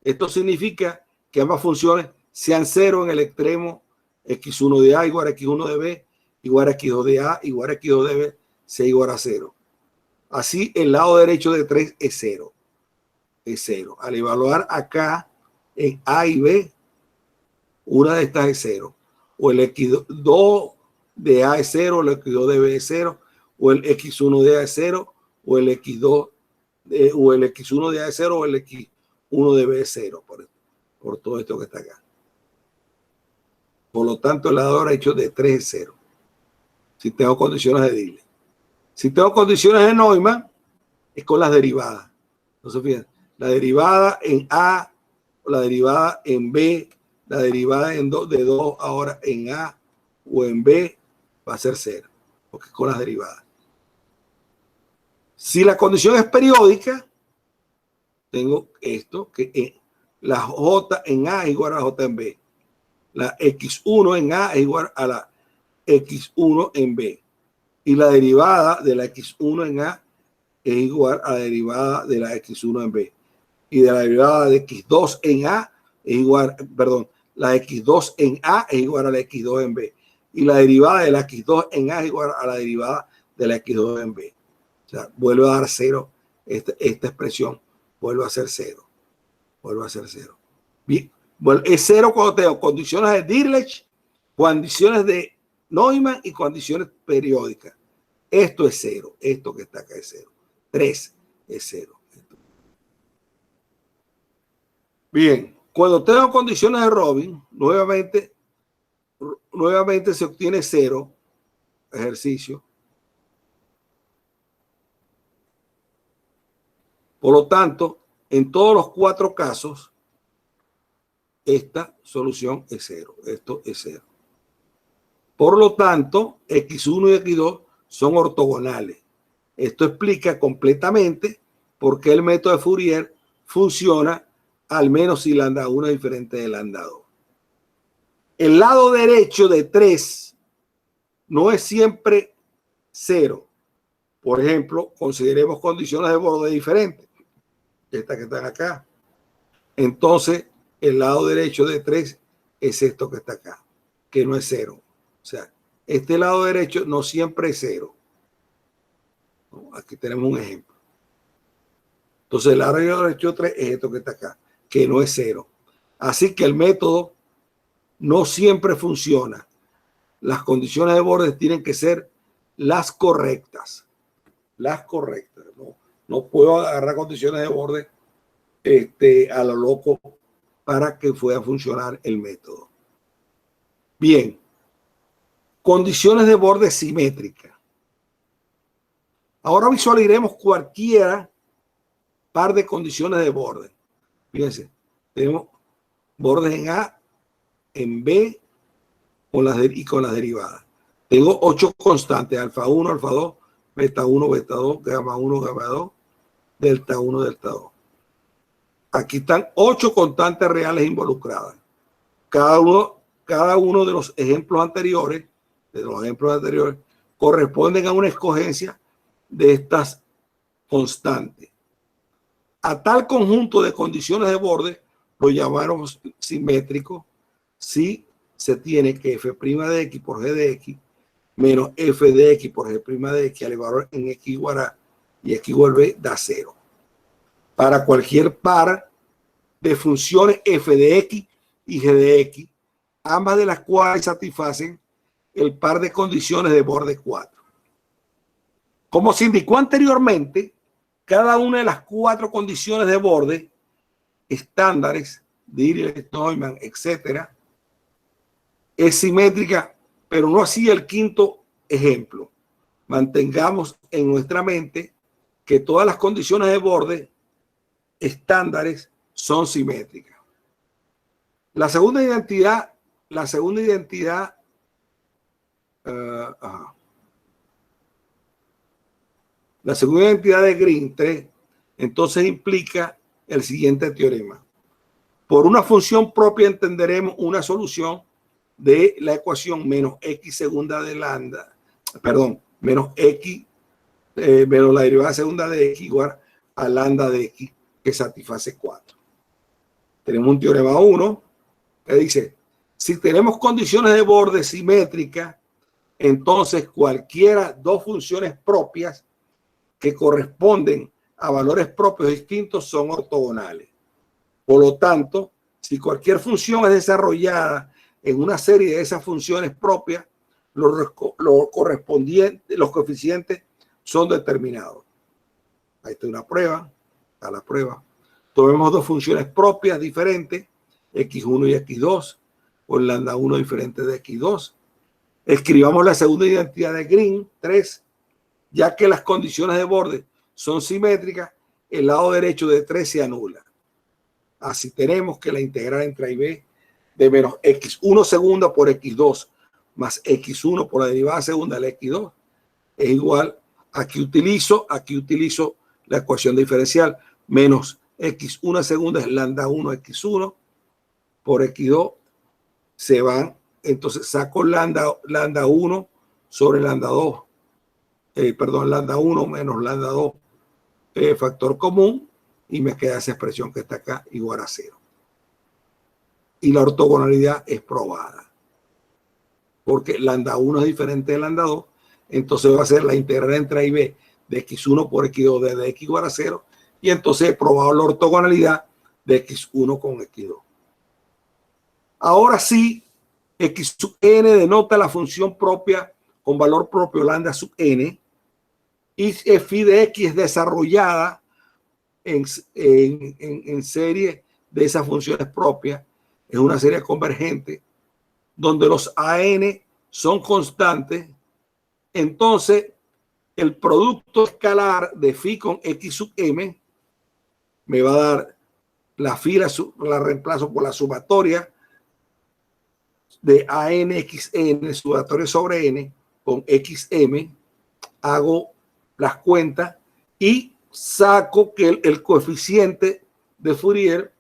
esto significa que ambas funciones sean cero en el extremo x1 de a igual a x1 de b igual a x2 de a igual a x2 de b sea igual a 0. Así el lado derecho de 3 es 0. Es 0. Al evaluar acá en a y b, una de estas es 0. O el x2 de a es 0, o el x2 de b es 0, o el x1 de a es 0, o el x2 o el x1 de a es 0, o el x1 de b es 0, por todo esto que está acá. Por lo tanto, el lado derecho de 3 es 0. Si tengo condiciones de Dirichlet. Si tengo condiciones de Neumann, es con las derivadas. Entonces, fíjense, la derivada en A, la derivada en B, la derivada de 2 ahora en A o en B va a ser 0, porque es con las derivadas. Si la condición es periódica, tengo esto, que la J en A es igual a la J en B. La X1 en A es igual a la X1 en B. Y la derivada de la X1 en A es igual a la derivada de la X1 en B. Y de la derivada de X2 en A es igual, perdón, la X2 en A es igual a la X2 en B. Y la derivada de la X2 en A es igual a la derivada de la X2 en B. O sea, vuelve a dar 0. Esta expresión vuelve a ser 0. Vuelve a ser 0. Bien. Bueno, es 0 cuando tengo condiciones de Dirichlet, condiciones de Neumann y condiciones periódicas. Esto es 0. Esto que está acá es 0. 3 es 0. Bien. Cuando tengo condiciones de Robin, nuevamente se obtiene 0. Ejercicio. Por lo tanto, en todos los 4 casos, esta solución es 0. Esto es 0. Por lo tanto, X1 y X2 son ortogonales. Esto explica completamente por qué el método de Fourier funciona al menos si lambda 1 es diferente de lambda 2. El lado derecho de 3 no es siempre 0. Por ejemplo, consideremos condiciones de borde diferentes. Estas que están acá. Entonces, el lado derecho de 3 es esto que está acá, que no es 0. O sea, este lado derecho no siempre es 0. Aquí tenemos un ejemplo. Entonces, el lado derecho de 3 es esto que está acá, que no es 0. Así que el método no siempre funciona. Las condiciones de borde tienen que ser las correctas. Las correctas. No puedo agarrar condiciones de borde a lo loco para que pueda funcionar el método. Bien. Condiciones de borde simétricas. Ahora visualizaremos cualquiera par de condiciones de borde. Fíjense, tenemos bordes en A, en B y con las derivadas. Tengo 8 constantes, alfa 1, alfa 2, beta 1, beta 2, gamma 1, gamma 2, delta 1, delta 2. Aquí están 8 constantes reales involucradas. Cada uno de los ejemplos anteriores, corresponden a una escogencia de estas constantes. A tal conjunto de condiciones de borde lo llamamos simétrico si se tiene que f' de x por g de x menos f de x por g' de x al valor en x igual a y x igual a b da 0. Para cualquier par de funciones f de x y g de x, ambas de las cuales satisfacen el par de condiciones de borde 4. Como se indicó anteriormente, cada una de las 4 condiciones de borde estándares, Dirichlet-Neumann, etcétera, es simétrica, pero no así el quinto ejemplo. Mantengamos en nuestra mente que todas las condiciones de borde estándares son simétricas. La segunda identidad de Green 3 entonces implica el siguiente teorema. Por una función propia entenderemos una solución de la ecuación menos x segunda de lambda, menos x menos la derivada segunda de x igual a lambda de x que satisface 4. Tenemos un teorema 1 que dice, si tenemos condiciones de borde simétricas, entonces cualquiera dos funciones propias que corresponden a valores propios distintos son ortogonales. Por lo tanto, si cualquier función es desarrollada en una serie de esas funciones propias, los coeficientes son determinados. Ahí está una prueba, está la prueba. Tomemos dos funciones propias diferentes, x1 y x2, o lambda 1 diferente de x2. Escribamos la segunda identidad de Green 3, ya que las condiciones de borde son simétricas, el lado derecho de 3 se anula. Así tenemos que la integral entre A y B de menos x1 segunda por x2 más x1 por la derivada segunda de x2 es igual, aquí utilizo la ecuación diferencial, menos x1 segunda es lambda 1 x1 por x2 se van, entonces saco lambda 1 sobre lambda 2, lambda 1 menos lambda 2, factor común, y me queda esa expresión que está acá igual a 0. Y la ortogonalidad es probada, porque lambda 1 es diferente de lambda 2, entonces va a ser la integral entre A y B de x1 por x2 desde x igual a 0, y entonces he probado la ortogonalidad de x1 con x2. Ahora sí, x sub n denota la función propia con valor propio lambda sub n, y f de x es desarrollada en serie de esas funciones propias. Es una serie convergente donde los AN son constantes. Entonces, el producto escalar de phi con x sub m me va a dar la phi, la reemplazo por la sumatoria de ANXN, sumatoria sobre n con XM, hago las cuentas y saco que el coeficiente de Fourier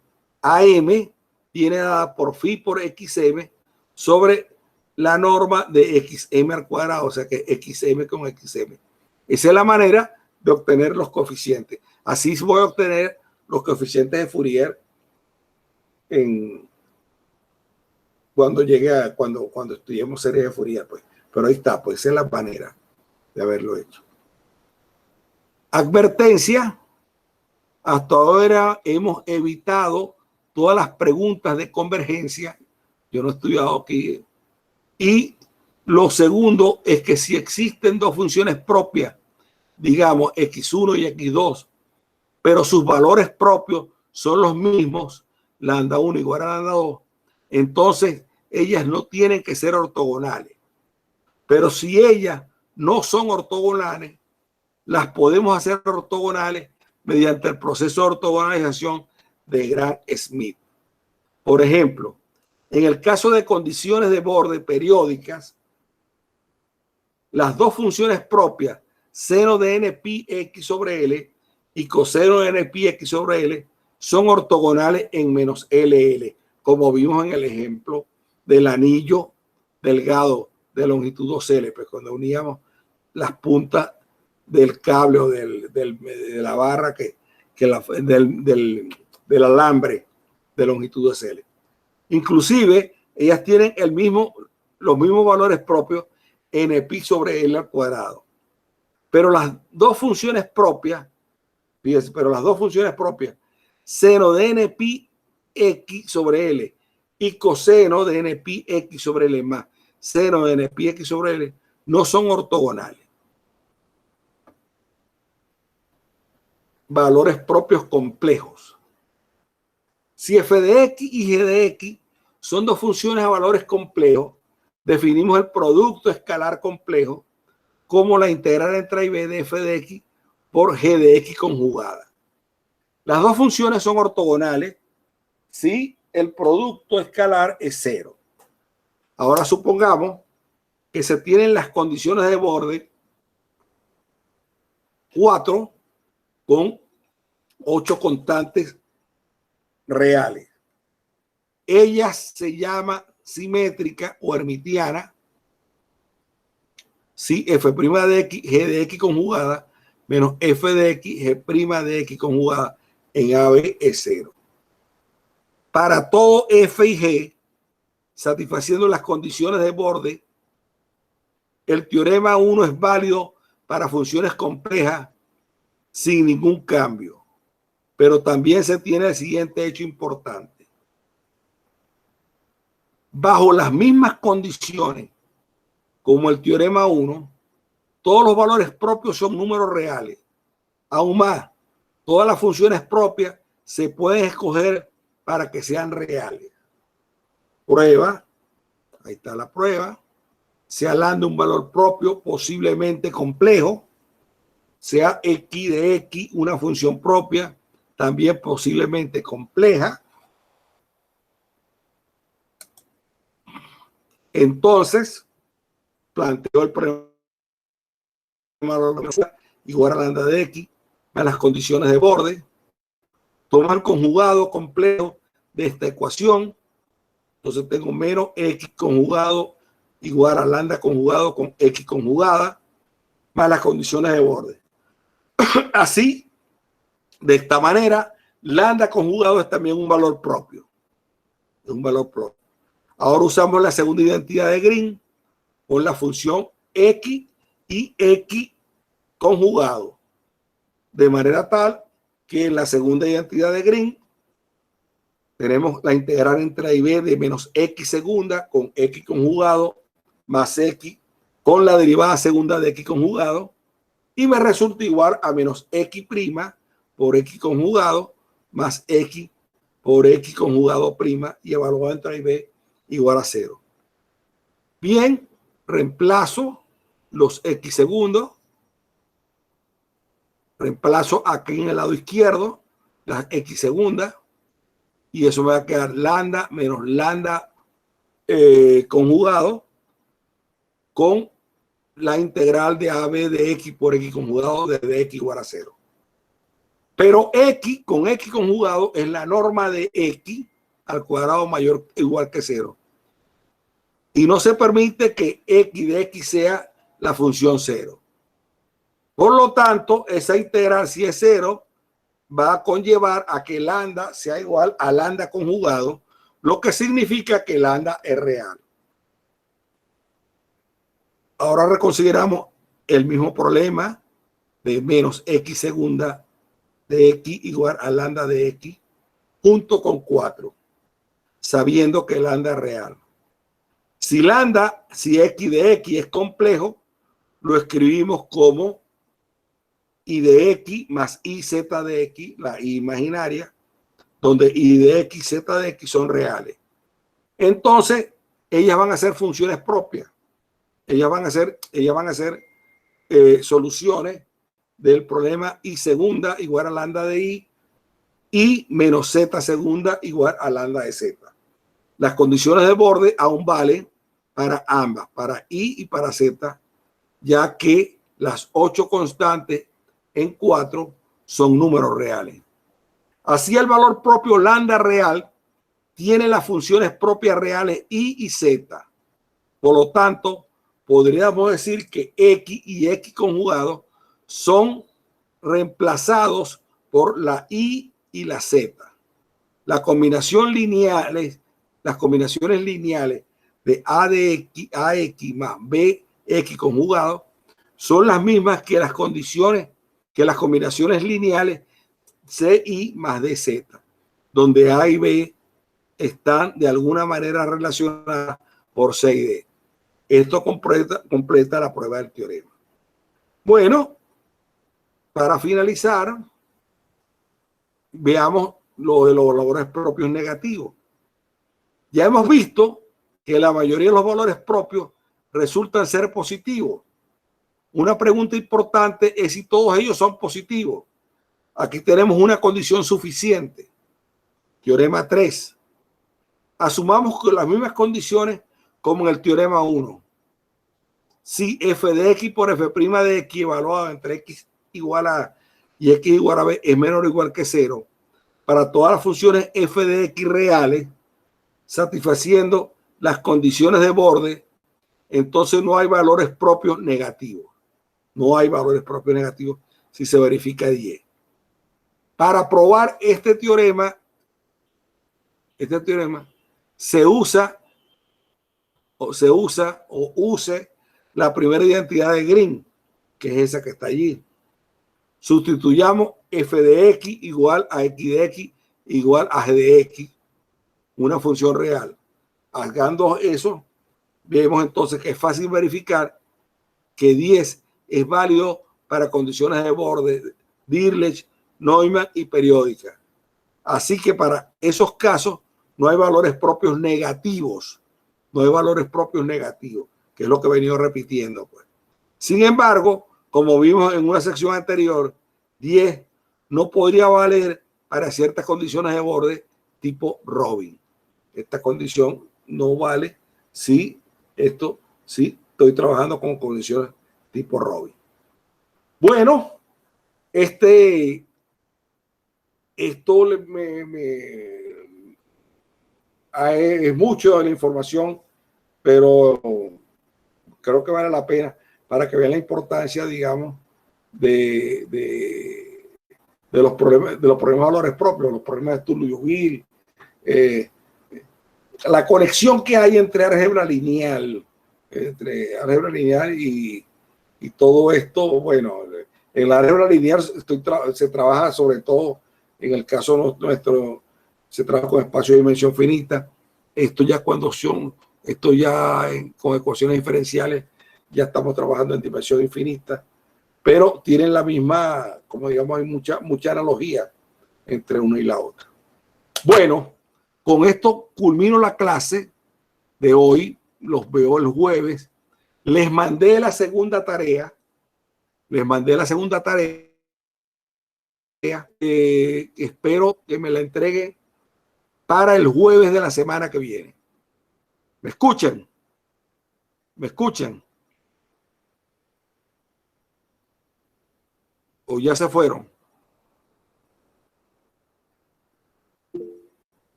AM viene dada por phi por XM sobre la norma de XM al cuadrado, o sea que XM con XM. Esa es la manera de obtener los coeficientes. Así voy a obtener los coeficientes de Fourier cuando estudiemos series de Fourier, pues. Pero ahí está, pues esa es la manera de haberlo hecho. Advertencia: hasta ahora hemos evitado todas las preguntas de convergencia. Yo no he estudiado aquí. Y Lo segundo es que si existen dos funciones propias, digamos x1 y x2, pero sus valores propios son los mismos, lambda 1 igual a lambda 2, entonces ellas no tienen que ser ortogonales. Pero si ellas no son ortogonales, las podemos hacer ortogonales mediante el proceso de ortogonalización de Gram-Schmidt. Por ejemplo, en el caso de condiciones de borde periódicas, las dos funciones propias, seno de n pi x sobre L y coseno de n pi x sobre L, son ortogonales en menos LL, como vimos en el ejemplo del anillo delgado de longitud 2L, pues cuando uníamos las puntas del cable o de la barra del alambre de longitud 2L. Inclusive, ellas tienen los mismos valores propios n pi sobre L al cuadrado. Pero las dos funciones propias, fíjense, seno de n pi x sobre L y coseno de n pi x sobre L más seno de n pi x sobre L no son ortogonales. Valores propios complejos. Si f de x y g de x son dos funciones a valores complejos, definimos el producto escalar complejo como la integral entre a y b de f de x por g de x conjugada. Las dos funciones son ortogonales si el producto escalar es cero. Ahora supongamos que se tienen las condiciones de borde 4 con 8 constantes reales. Ella se llama simétrica o hermitiana si f' de x, g de x conjugada, menos f de x, g' de x conjugada en AB es 0. Para todo f y g, satisfaciendo las condiciones de borde, el teorema 1 es válido para funciones complejas sin ningún cambio. Pero también se tiene el siguiente hecho importante. Bajo las mismas condiciones como el teorema 1, todos los valores propios son números reales. Aún más, todas las funciones propias se pueden escoger para que sean reales. Prueba, ahí está la prueba. Sea lambda un valor propio posiblemente complejo, sea x de x una función propia también posiblemente compleja. Entonces, planteo el problema igual a lambda de x a las condiciones de borde. Toma el conjugado complejo de esta ecuación. Entonces tengo menos x conjugado igual a lambda conjugado con x conjugada más las condiciones de borde. Así, de esta manera, lambda conjugado es también un valor propio. Es un valor propio. Ahora usamos la segunda identidad de Green con la función x y x conjugado. De manera tal que en la segunda identidad de Green tenemos la integral entre a y b de menos x segunda con x conjugado más x con la derivada segunda de x conjugado y me resulta igual a menos x' por x conjugado más x por x conjugado prima y evaluado entre a y b igual a 0. Bien, reemplazo los x segundos, reemplazo aquí en el lado izquierdo las x segundas y eso me va a quedar lambda menos lambda conjugado con la integral de AB de x por x conjugado desde x igual a 0. Pero x con x conjugado es la norma de x al cuadrado mayor o igual que 0. Y no se permite que x de x sea la función 0. Por lo tanto, esa integral, si es 0, va a conllevar a que lambda sea igual a lambda conjugado, lo que significa que lambda es real. Ahora reconsideramos el mismo problema de menos x segunda de x igual a lambda de x junto con 4, sabiendo que lambda es real. Si X de X es complejo, lo escribimos como Y de X más Y Z de X, la Y imaginaria, donde Y de X, Z de X son reales. Entonces, ellas van a ser funciones propias. Ellas van a ser soluciones del problema Y segunda igual a lambda de Y menos Z segunda igual a lambda de Z. Las condiciones de borde aún valen para ambas, para Y y para Z, ya que las 8 constantes en 4 son números reales. Así el valor propio lambda real tiene las funciones propias reales Y y Z. Por lo tanto, podríamos decir que X y X conjugados son reemplazados por la Y y la Z. Las combinaciones lineales de A de X, AX más BX conjugado son las mismas que las combinaciones lineales CI más DZ, donde A y B están de alguna manera relacionadas por C y D. Esto completa la prueba del teorema. Bueno, para finalizar, veamos lo de los valores propios negativos. Ya hemos visto que la mayoría de los valores propios resultan ser positivos. Una pregunta importante es si todos ellos son positivos. Aquí tenemos una condición suficiente. Teorema 3. Asumamos que las mismas condiciones como en el teorema 1. Si f de x por f' de x evaluado entre x igual a y x igual a b es menor o igual que 0, para todas las funciones f de x reales, satisfaciendo las condiciones de borde, entonces no hay valores propios negativos. No hay valores propios negativos si se verifica 10. Para probar este teorema se use la primera identidad de Green, que es esa que está allí. Sustituyamos f de x igual a x de x igual a g de x, una función real. Hagando eso, vemos entonces que es fácil verificar que 10 es válido para condiciones de borde, Dirichlet, Neumann y periódica. Así que para esos casos no hay valores propios negativos. No hay valores propios negativos, que es lo que he venido repitiendo, pues. Sin embargo, como vimos en una sección anterior, 10 no podría valer para ciertas condiciones de borde tipo Robin. Esta condición no vale si estoy trabajando con condiciones tipo Robin. Bueno, esto es mucho de la información, pero creo que vale la pena para que vean la importancia, digamos, de los problemas de valores propios, los problemas de Sturley-Liouville, la conexión que hay entre álgebra lineal y todo esto. Bueno, en la álgebra lineal se trabaja sobre todo, en el caso nuestro, se trabaja con espacio de dimensión finita. Esto ya con ecuaciones diferenciales ya estamos trabajando en dimensión infinita, pero tienen la misma, como digamos, hay mucha analogía entre una y la otra. Bueno, con esto culmino la clase de hoy. Los veo el jueves. Les mandé la segunda tarea. Espero que me la entreguen para el jueves de la semana que viene. ¿Me escuchan? ¿Me escuchan? ¿O ya se fueron?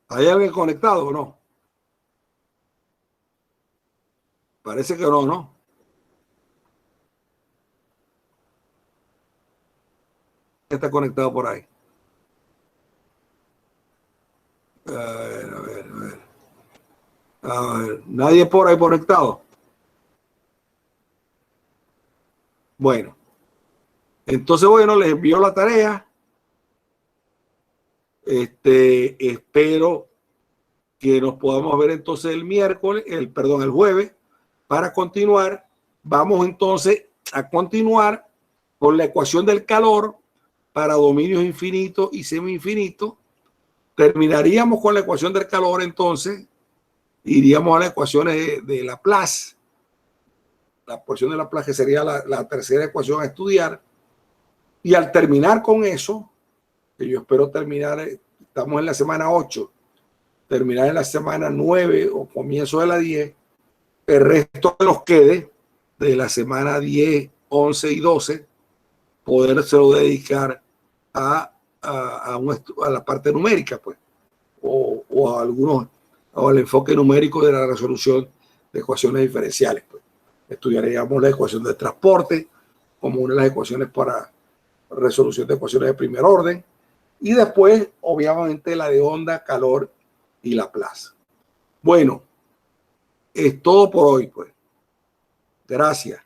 ¿Hay alguien conectado o no? Parece que no, ¿no? Está conectado por ahí. A ver. A ver, nadie por ahí conectado. Bueno, entonces, bueno, les envío la tarea. Espero que nos podamos ver entonces el jueves, para continuar. Vamos entonces a continuar con la ecuación del calor para dominios infinitos y semi-infinitos. Terminaríamos con la ecuación del calor, entonces iríamos a las ecuaciones de Laplace, la porción de Laplace, que sería la tercera ecuación a estudiar. Y al terminar con eso, que yo espero terminar, estamos en la semana 8, terminar en la semana 9 o comienzo de la 10, el resto que nos quede de la semana 10, 11 y 12, podérselo dedicar a la parte numérica, pues, o a algunos, o al enfoque numérico de la resolución de ecuaciones diferenciales. Pues. Estudiaríamos la ecuación de transporte como una de las ecuaciones para resolución de ecuaciones de primer orden, y después, obviamente, la de onda, calor y Laplace. Bueno, es todo por hoy, pues. Gracias.